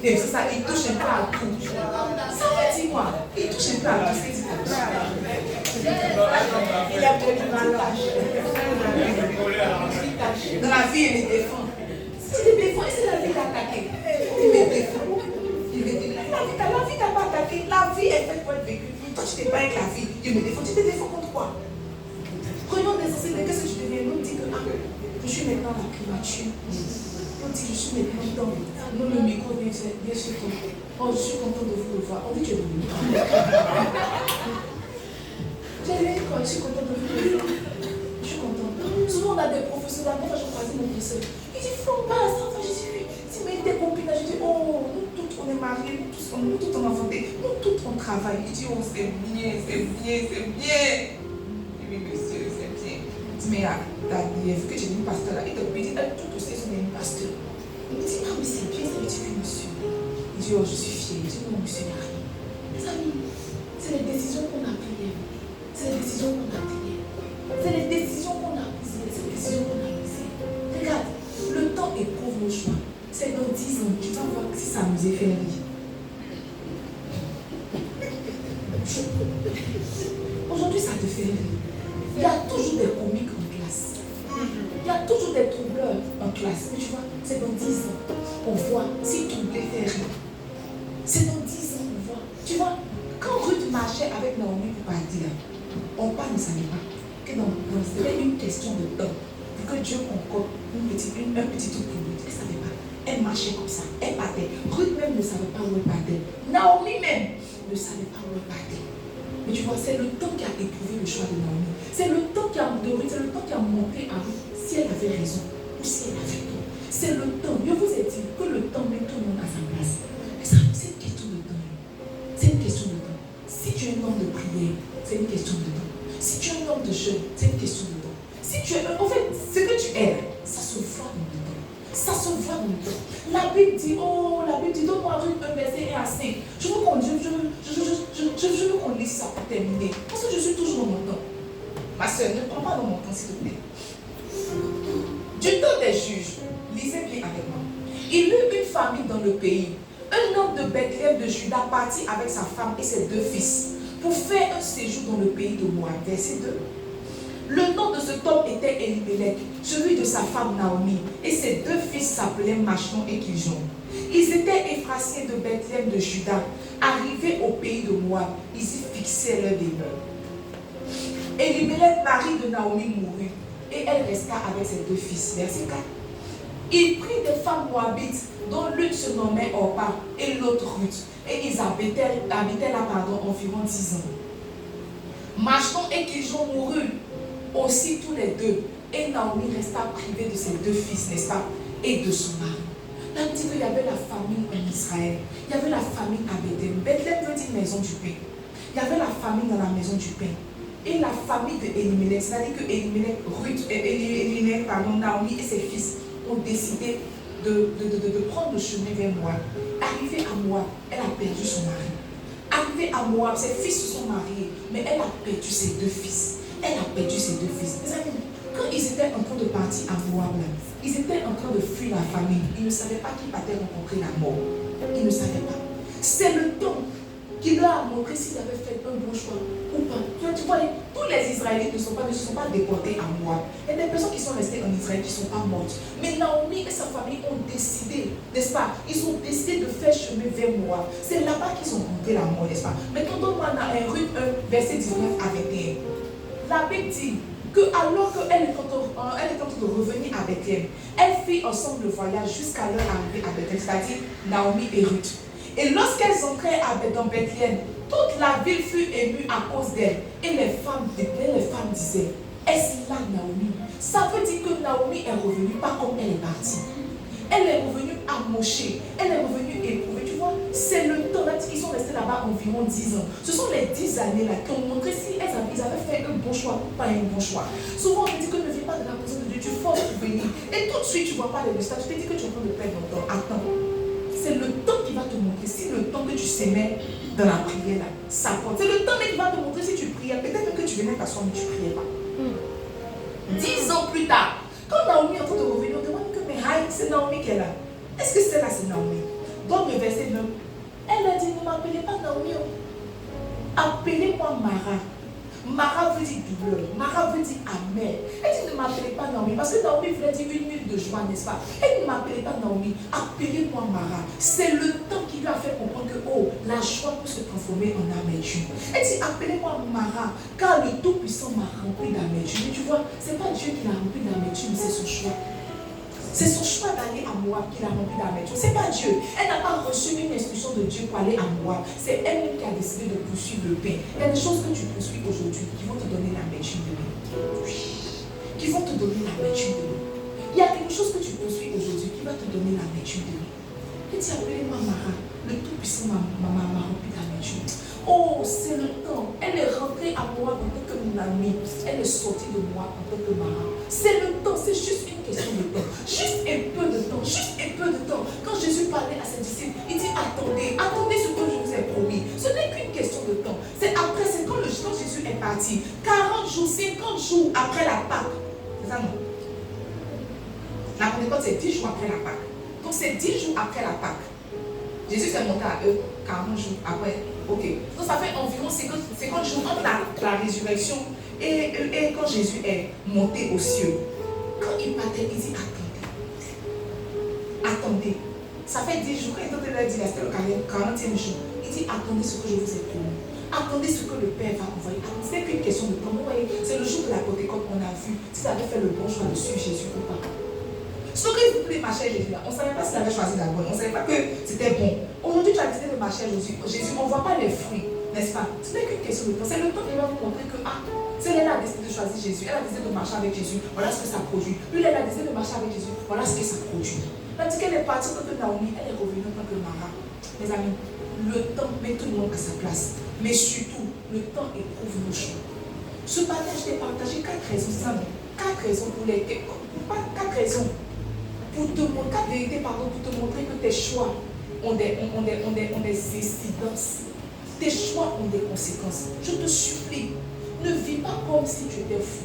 B: C'est ça, il touche un peu à tout. Ça veut dire quoi? Il touche un peu à tout. Il a pris du malage. Dans la vie, il les défend. Si tu les défends, c'est la vie d'attaquer. Il me défend. La vie t'a pas attaqué. La vie est faite pour être vécue. Toi, tu t'es pas avec la vie. Il me défend. Tu te défends contre quoi? Prenons des enseignements. Qu'est-ce que tu deviens? Nous dit que je suis maintenant la primature. On dit que je suis maintenant dans le micro bien sûr. Oh, je suis content de vous le voir. On dit que tu es venu. Je suis content de vous le voir. Je suis content. Souvent on a des professeurs, la dernière fois j'ai croisé mon professeur. Il dit, faut pas ça. Je dis, si mais tes copines, je dis, oh, nous toutes on est mariés, nous toutes on a fondé, nous toutes on travaille. Il dit, oh, c'est bien. Il dit, monsieur, c'est bien. Il dit, mais il a vu que j'ai une pasteur là. Il dit, tout aussi, on est une pasteur. Il me dit, ah, mais c'est bien, ça veut dire que monsieur. Il dit, oh, je suis fière. Il dit, non, monsieur, il n'y a rien. Mes amis, c'est les décisions qu'on a prises. C'est les décisions qu'on a prises. C'est les décisions qu'on a prises. C'est les décisions qu'on a prises. Regarde, le temps éprouve nos choix. C'est dans 10 ans, tu vas voir si ça nous est fait rire. Aujourd'hui, ça te fait rire. Il y a toujours des comiques en classe. Il y a toujours des troubleurs. classe. Mais tu vois, c'est dans 10 ans. On voit si tu voulais faire rien. C'est dans 10 ans, on voit. Tu vois, quand Ruth marchait avec Naomi pour partir, on ne savait pas que c'était une question de temps. Pour que Dieu concorde un petit truc pour lui. Elle ne savait pas. Elle marchait comme ça. Elle partait. Ruth même ne savait pas où elle partait. Naomi même ne savait pas où elle partait. Mais tu vois, c'est le temps qui a éprouvé le choix de Naomi. C'est le temps qui a montré à Ruth si elle avait raison ou si elle avait tort. C'est le temps. Je vous ai dit que le temps met tout le monde à sa place. Mais ça, c'est une question de temps. C'est une question de temps. Si tu es un homme de prière, c'est une question de temps. Si tu es un homme de jeûne, c'est une question de temps. Si tu es, en fait, ce que tu es, ça se voit dans le temps. Ça se voit dans le temps. La Bible dit, donne-moi Ruth 1 verset 1 à 5. Je veux qu'on lise ça pour terminer. Parce que je suis toujours dans mon temps. Ma soeur, ne prends pas dans mon temps, s'il te plaît. Du temps des juges, lisez bien avec moi. Il y eut une famine dans le pays. Un homme de Bethléem de Juda partit avec sa femme et ses 2 fils pour faire un séjour dans le pays de Moab. Verset 2. Le nom de cet homme était Elimelech, celui de sa femme Naomi, et ses 2 fils s'appelaient Machlon et Kiljon. Ils étaient Éphrasiens de Bethléem de Juda. Arrivés au pays de Moab, ils y fixaient leur demeure. Elimelech, mari de Naomi, mourut, et elle resta avec ses 2 fils. Verset 4. Il prit des femmes moabites, dont l'une se nommait Orpa et l'autre Ruth, et ils habitaient là environ 10 ans. Machlon et Kiljon moururent aussi tous les 2, et Naomi resta privée de ses 2 fils, n'est-ce pas, et de son mari. Là, on dit qu'il y avait la famine en Israël, il y avait la famine à Bethléem. Bethléem veut dire maison du pain. Il y avait la famine dans la maison du pain. Et la famille de Elimelech, c'est-à-dire que Naomi et ses fils ont décidé de prendre le chemin vers Moab. Arrivée à Moab, elle a perdu son mari. Arrivée à Moab, ses fils se sont mariés, mais elle a perdu ses 2 fils. Elle a perdu ses 2 fils. Mes amis, quand ils étaient en train de partir à Moab, là, ils étaient en train de fuir la famille. Ils ne savaient pas qu'ils allaient rencontrer la mort. Ils ne savaient pas. C'est le temps qui leur a montré s'ils avaient fait un bon choix ou pas. Tu vois, tous les Israélites ne se sont pas déportés à Moab. Il y a des personnes qui sont restées en Israël qui ne sont pas mortes. Mais Naomi et sa famille ont décidé, n'est-ce pas? Ils ont décidé de faire chemin vers Moab. C'est là-bas qu'ils ont rencontré la mort, n'est-ce pas? Maintenant, donne-moi Ruth 1, verset 19 à 21. La Bible dit que alors qu'elle est en train de revenir à Bethléem, elle fit ensemble le voyage jusqu'à leur arrivée à Bethléem, c'est-à-dire Naomi et Ruth. Et lorsqu'elles entraient dans Bethléem, toute la ville fut émue à cause d'elle. Et les femmes disaient, est-ce là Naomi? Ça veut dire que Naomi est revenue pas comme elle est partie. Elle est revenue amochée, elle est revenue éprouvée. Tu vois, c'est le temps là, ils sont restés là-bas environ 10 ans. Ce sont les 10 années là qui ont montré si ils avaient fait un bon choix ou pas un bon choix. Souvent on te dit que ne viens pas de la présence de Dieu, tu forces pour venir. Et tout de suite tu ne vois pas les résultats, tu te dis que tu es en train de perdre ton temps. Attends, c'est le temps qui va te montrer si le temps que tu s'aimais dans la prière là, ça compte. C'est le temps qui va te montrer si tu priais. Peut-être que tu venais t'asseoir mais tu ne priais pas. 10 ans plus tard, quand Naomi est en train de revenir, on demande que mais c'est Naomi qui est là. Est-ce que c'est là, c'est Naomi? Dans le verset 9, elle a dit, ne m'appelez pas Naomi. Appelez-moi Mara. Mara veut dire douleur. Mara veut dire amer. Elle dit, ne m'appelez pas Naomi. Parce que Naomi voulait dire une huile de joie, n'est-ce pas? Elle ne m'appelez pas Naomi. Appelez-moi Mara. C'est le temps qui lui a fait comprendre que, la joie peut se transformer en amertume. Elle dit, appelez-moi Mara, car le Tout-Puissant m'a rempli d'amertume. Mais tu vois, ce n'est pas Dieu qui l'a rempli d'amertume, c'est son choix. C'est son choix d'aller à Moab qui l'a rempli d'amertume. Ce n'est pas Dieu. Elle n'a pas reçu une instruction de Dieu pour aller à Moab. C'est elle-même qui a décidé de poursuivre le pain. Il y a des choses que tu poursuis aujourd'hui qui vont te donner l'amertume de lui. Qui vont te donner l'amertume de lui. Il y a quelque chose que tu poursuis aujourd'hui qui va te donner l'amertume de lui. Elle dit, appelez-moi Mara. Le Tout-Puissant m'a rempli d'amertume. Oh, c'est le temps. Elle est rentrée à Moab en tant que mon amie. Elle est sortie de Moab en tant que Mara. C'est le temps, c'est juste une question de temps. Juste un peu de temps, juste un peu de temps. Quand Jésus parlait à ses disciples, il dit attendez ce que je vous ai promis. Ce n'est qu'une question de temps. C'est après, c'est quand Jésus est parti. 40 jours, 50 jours après la Pâque. C'est ça non? La Pentecôte, c'est 10 jours après la Pâque. Donc c'est 10 jours après la Pâque. Jésus s'est monté à eux 40 jours après. Ok. Donc ça fait environ 50 jours entre la résurrection et quand Jésus est monté aux cieux. Quand il partait, il dit attendez. attendez. Ça fait 10 jours, quand il a dit, c'était le 40e jour. Il dit, attendez ce que je vous ai promis. Attendez ce que le Père va envoyer. Ce n'est qu'une question de temps. Vous voyez, c'est le jour de la Pentecôte qu'on a vu si tu avais fait le bon choix de suivre Jésus ou pas. Sauf que vous voulez marcher avec Jésus, on ne savait pas s'il avait choisi la bonne, on ne savait pas que c'était bon. Aujourd'hui, tu as décidé de marcher avec Jésus, on ne voit pas les fruits, n'est-ce pas? Ce n'est qu'une question de temps. C'est le temps qui va vous montrer que, c'est elle a décidé de choisir Jésus, elle a décidé de marcher avec Jésus, voilà ce que ça produit. Lui, elle a décidé de marcher avec Jésus, voilà ce que ça produit. Tandis qu'elle est partie en tant que Naomi, elle est revenue en tant que Mara. Mes amis, le temps met tout le monde à sa place. Mais surtout, le temps éprouve nos choix. Ce matin, je t'ai partagé 4 raisons simples. 4 raisons pour lesquelles. Pas 4 raisons. Pour te montrer, 4 vérités, pardon, pour te montrer que tes choix ont des incidences. Tes choix ont des conséquences. Je te supplie, ne vis pas comme si tu étais fou.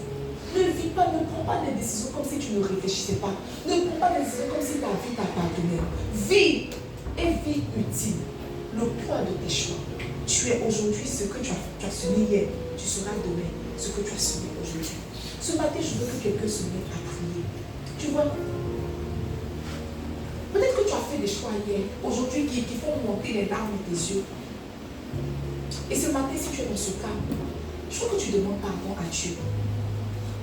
B: Ne vis pas, ne prends pas des décisions comme si tu ne réfléchissais pas. Ne prends pas des décisions comme si ta vie t'appartenait. Vis et vis utile. Le poids de tes choix. Tu es aujourd'hui ce que tu as semé hier. Tu seras demain ce que tu as semé aujourd'hui. Ce matin, je veux que quelqu'un se mette à prier. Tu vois, peut-être que tu as fait des choix hier, aujourd'hui, qui font monter les larmes de tes yeux. Et ce matin, si tu es dans ce cas, je veux que tu demandes pardon à Dieu.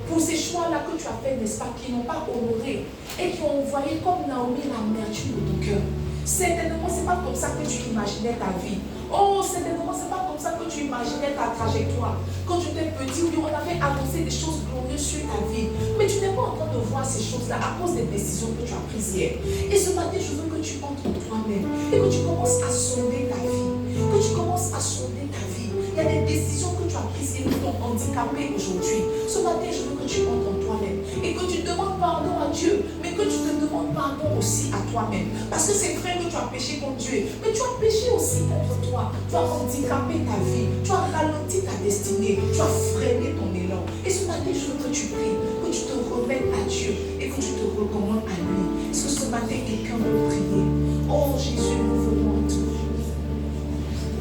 B: Pour ces choix-là que tu as fait, n'est-ce pas, qui n'ont pas honoré et qui ont envoyé comme Naomi l'amertume de ton cœur. Certainement, ce n'est pas comme ça que tu imaginais ta vie. Oh, certainement, ce n'est pas comme ça que tu imaginais ta trajectoire. Quand tu étais petit, oui, on avait annoncé des choses glorieuses sur ta vie. Mais tu n'es pas en train de voir ces choses-là à cause des décisions que tu as prises hier. Et ce matin, je veux que tu entres en toi-même et que tu commences à sonder ta vie. Que tu commences à sonder ta vie. Il y a des décisions que tu as prises et qui t'ont handicapé aujourd'hui. Ce matin, je veux que tu entres en toi-même et que tu demandes pardon à Dieu, mais que tu te demandes pardon aussi à toi-même. Parce que c'est vrai que tu as péché contre Dieu, mais tu as péché aussi contre toi. Tu as handicapé ta vie, tu as ralenti ta destinée, tu as freiné ton élan. Et ce matin, je veux que tu pries, que tu te remettes à Dieu et que tu te recommandes à lui. Est-ce que ce matin, quelqu'un veut prier? Oh Jésus, nous venons à toi.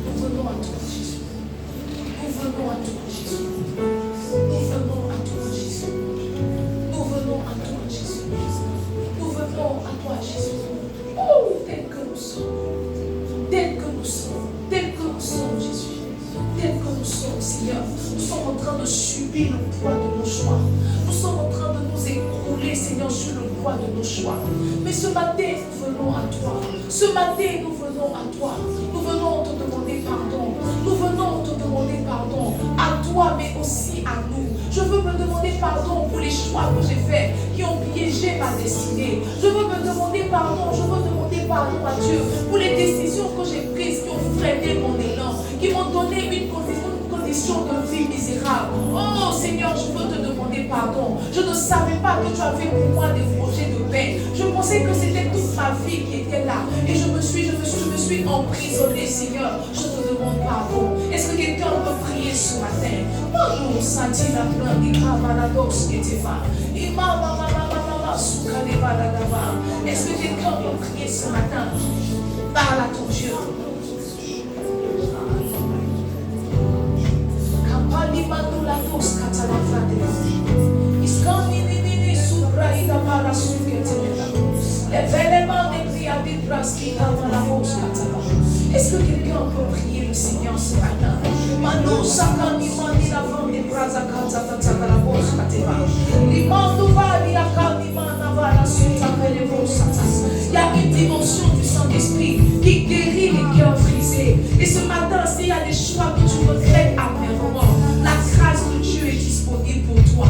B: Nous venons à toi, Jésus. Nous venons à toi, Jésus. Nous venons à toi, Jésus. Nous venons à toi, Jésus. Nous venons à toi, Jésus. Oh, tel que nous sommes. Tel que nous sommes. Tel que nous sommes, Jésus. Tel que nous sommes, Seigneur. Nous sommes en train de subir le poids de nos choix. Nous sommes en train de nous écrouler, Seigneur, sur le poids de nos choix. Mais ce matin, nous venons à toi. Ce matin, nous venons à toi. Nous venons te demander pardon. Nous venons te demander pardon à toi, mais aussi à nous. Je veux me demander pardon pour les choix que j'ai faits qui ont piégé ma destinée. Je veux me demander pardon. Je veux demander pardon à Dieu pour les décisions que j'ai prises qui ont freiné mon élan, qui m'ont donné une condition de vie misérable. Oh Seigneur, je veux te demander pardon. Je ne savais pas que tu avais pour moi des projets de paix. Je pensais que c'était toute ma vie qui était là. Et je me suis emprisonnée, Seigneur. Je te demande pardon. Est-ce que quelqu'un peut prier ce matin? Oh, nous sentis la plainte des cavalados qui étaient là. Est-ce que quelqu'un peut prier ce matin? Parle à ton Dieu. Est-ce que quelqu'un peut prier le Seigneur ce matin? Il y a une dimension du Saint-Esprit qui guérit les cœurs brisés. Et ce matin, s'il y a des choix que tu regrettes amèrement, la grâce de Dieu est disponible pour toi.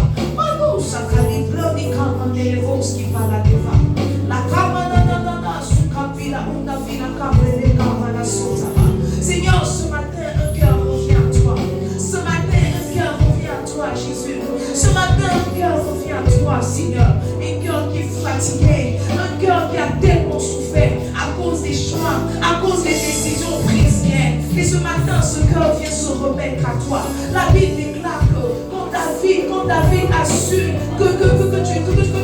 B: Seigneur, ce matin, un cœur revient à toi. Ce matin, un cœur revient à toi, Jésus. Ce matin, un cœur revient à toi, Seigneur. Un cœur qui est fatigué, un cœur qui a tellement souffert à cause des choix, à cause des décisions prises hier. Et ce matin, ce cœur vient se remettre à toi. La Bible déclare que quand David a su que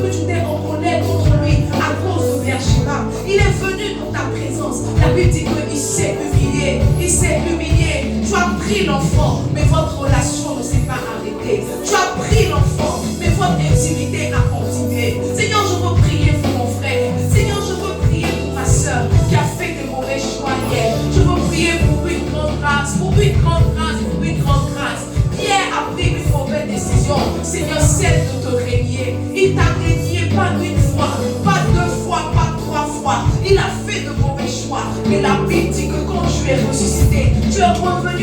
B: tu t'es en colère contre lui à cause de Beersheba, il est venu dans ta présence. La Bible dit qu'il s'est humilié. Il s'est humilié. Tu as pris l'enfant, mais votre relation ne s'est pas arrêtée. Tu as pris l'enfant, mais votre intimité a continué. Seigneur, je veux prier pour mon frère. Seigneur, je veux prier pour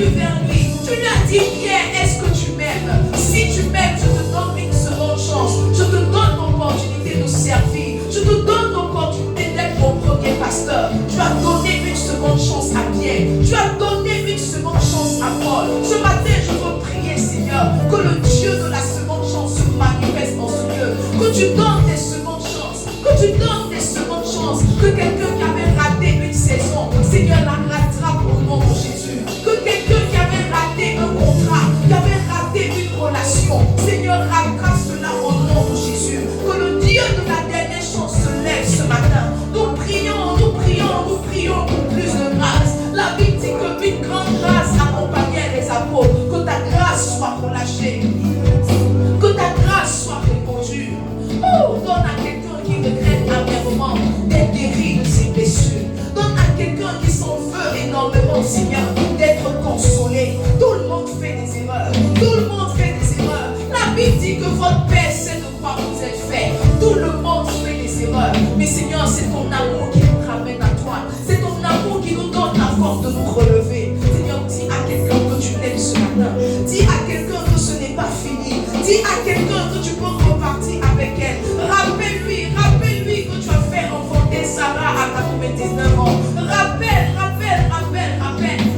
B: venu vers lui. Tu lui as dit, Pierre, est-ce que tu m'aimes? Si tu m'aimes, je te donne une seconde chance. Je te donne l'opportunité de servir. Je te donne l'opportunité d'être mon premier pasteur. Tu as donné une seconde chance à Pierre. Tu as donné une seconde chance à Paul. Ce matin, je veux prier, Seigneur, que le Dieu de la seconde chance se manifeste en ce lieu. Que tu donnes des secondes chances. Que tu donnes des secondes chances. Que quelqu'un qui avait raté une saison, Seigneur, la rattrape au nom de Jésus. Que quelqu'un qui avait raté un contrat, qui avait raté une relation, Seigneur, rattrape cela au nom de Jésus. Que le Dieu de la dernière chance se lève ce matin. Nous prions, nous prions, nous prions pour plus de grâce. La Bible dit qu'une grande grâce accompagnait les apôtres. Que ta grâce soit relâchée. Que ta grâce soit répandue. Oh, donne à quelqu'un qui regrette amèrement d'être guéri de ses blessures. Donne à quelqu'un qui s'en veut énormément, Seigneur, d'être consolé. Tout le monde fait des erreurs. Tout le monde fait des erreurs. La Bible dit que votre Père sait de quoi vous êtes fait. Tout le monde fait des erreurs. Mais Seigneur, c'est ton amour qui nous ramène à toi. C'est ton amour qui nous donne la force de nous relever. Seigneur, dis à quelqu'un que tu l'aimes ce matin. Dis à quelqu'un que ce n'est pas fini. Dis à quelqu'un que tu peux repartir avec elle. Rappelle-lui que tu as fait enfanter Sarah à 99 ans. Rappelle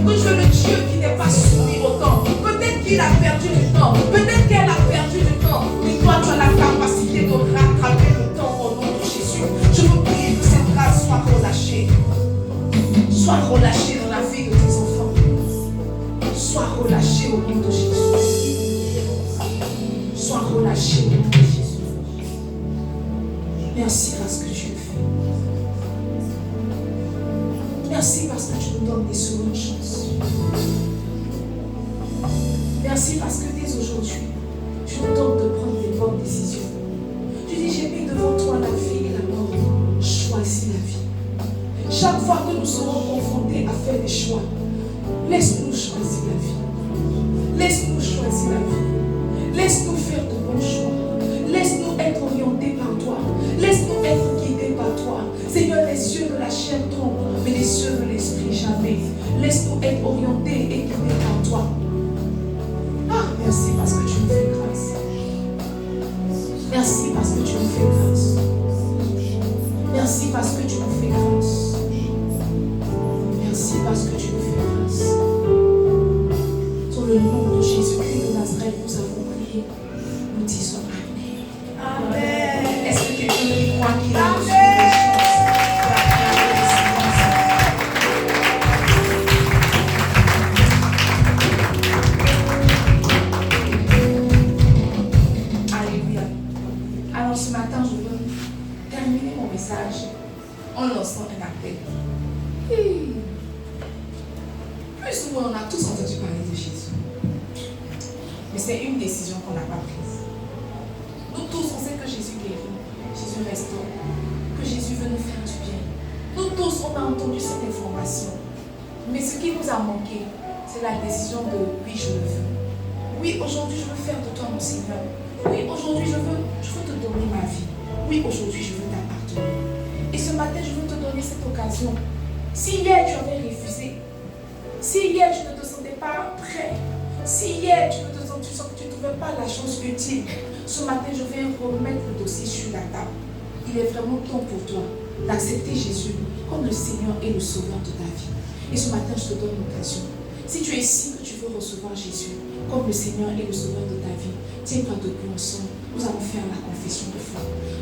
B: que tu es le Dieu qui n'est pas soumis au temps. Peut-être qu'il a perdu du temps. Peut-être qu'elle a perdu du temps. Mais toi, tu as la capacité de rattraper le temps au nom de Jésus. Je veux prier que cette grâce soit relâchée. Soit relâchée dans la vie de tes enfants. Soit relâchée au nom de Jésus. Sois relâché au nom de Jésus. Merci parce que tu le fais. Merci parce que tu nous donnes des secondes chances. Merci parce que dès aujourd'hui, tu nous donnes de prendre les bonnes décisions. Tu dis, j'ai mis devant toi la vie et la mort. Choisis la vie. Chaque fois que nous serons confrontés à faire des choix, laisse-nous choisir la vie. Laisse-nous choisir la vie. Laisse-nous faire de bons choix. Laisse-nous être orientés par toi. Laisse-nous être guidés par toi. Seigneur, les yeux de la chair tombent, mais les yeux de l'esprit jamais. Laisse-nous être orientés et guidés par toi. Ah, merci parce que tu nous fais grâce. Merci parce que tu nous fais grâce. Merci parce que tu nous fais grâce. Merci parce que tu nous fais grâce. Dans le nom de Jésus-Christ de Nazareth, nous avons prié. Nous disons Amen. Amen. Est-ce que quelqu'un croit qu'il a reçu des choses? Alléluia. Alors ce matin, je veux terminer mon message en lançant un appel. Plus ou moins, on a tous entendu parler de Jésus. Mais c'est une décision qu'on n'a pas prise. Nous tous, on sait que Jésus guérit, Jésus restaure, que Jésus veut nous faire du bien. Nous tous, on a entendu cette information. Mais ce qui nous a manqué, c'est la décision de oui, je le veux. Oui, aujourd'hui, je veux faire de toi mon Seigneur. Oui, aujourd'hui, je veux te donner ma vie. Oui, aujourd'hui, je veux t'appartenir. Et ce matin, je veux te donner cette occasion. Si hier, tu avais refusé, si hier, tu ne te sentais pas prêt, si hier, tu ne trouvais pas la chose utile, ce matin, je vais remettre le dossier sur la table. Il est vraiment temps pour toi d'accepter Jésus comme le Seigneur et le Sauveur de ta vie. Et ce matin, je te donne l'occasion. Si tu es ici que tu veux recevoir Jésus comme le Seigneur et le Sauveur de ta vie, tiens-toi debout ensemble. Nous allons faire la confession de foi.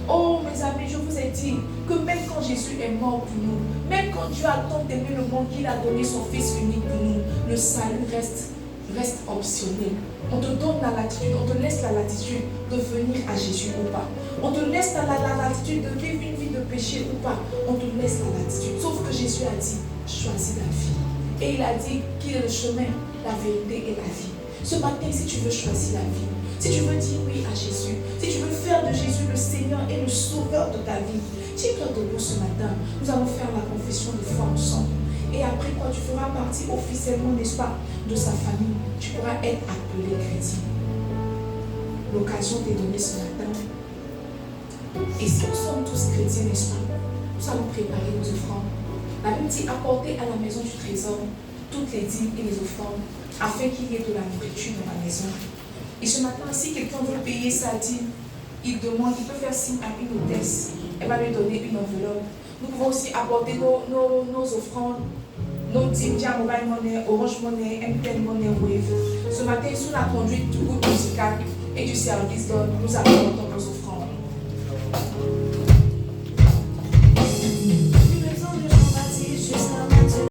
B: Oh mes amis, je vous ai dit que même quand Jésus est mort pour nous, même quand Dieu a tant aimé le monde qu'il a donné son Fils unique pour nous, le salut reste optionnel. On te donne la latitude, on te laisse la latitude de venir à Jésus ou pas. On te laisse la latitude de vivre une vie de péché ou pas. On te laisse la latitude. Sauf que Jésus a dit, choisis la vie. Et il a dit qu'il est le chemin, la vérité et la vie. Ce matin, si tu veux choisir la vie, si tu veux dire oui à Jésus, si tu veux faire de Jésus le Seigneur et le Sauveur de ta vie, tiens-toi debout ce matin. Nous allons faire la confession de foi ensemble. Et après quoi, tu feras partie officiellement, n'est-ce pas, de sa famille. Tu pourras être appelé chrétien. L'occasion t'est donnée ce matin. Et si nous sommes tous chrétiens, n'est-ce pas, nous allons préparer nos offrandes. La Bible dit apporter à la maison du trésor
A: toutes les dîmes et les offrandes, afin qu'il y ait de la nourriture dans la maison. Et ce matin, si quelqu'un veut payer sa dîme, il demande, il peut faire signe à une hôtesse, elle va lui donner une enveloppe. Nous pouvons aussi apporter nos offrandes, nos dîmes via Mobile Money, Orange Money, MTN Money, Wave. Ce matin, sous la conduite du groupe musical et du service d'ordre, nous apportons nos offrandes.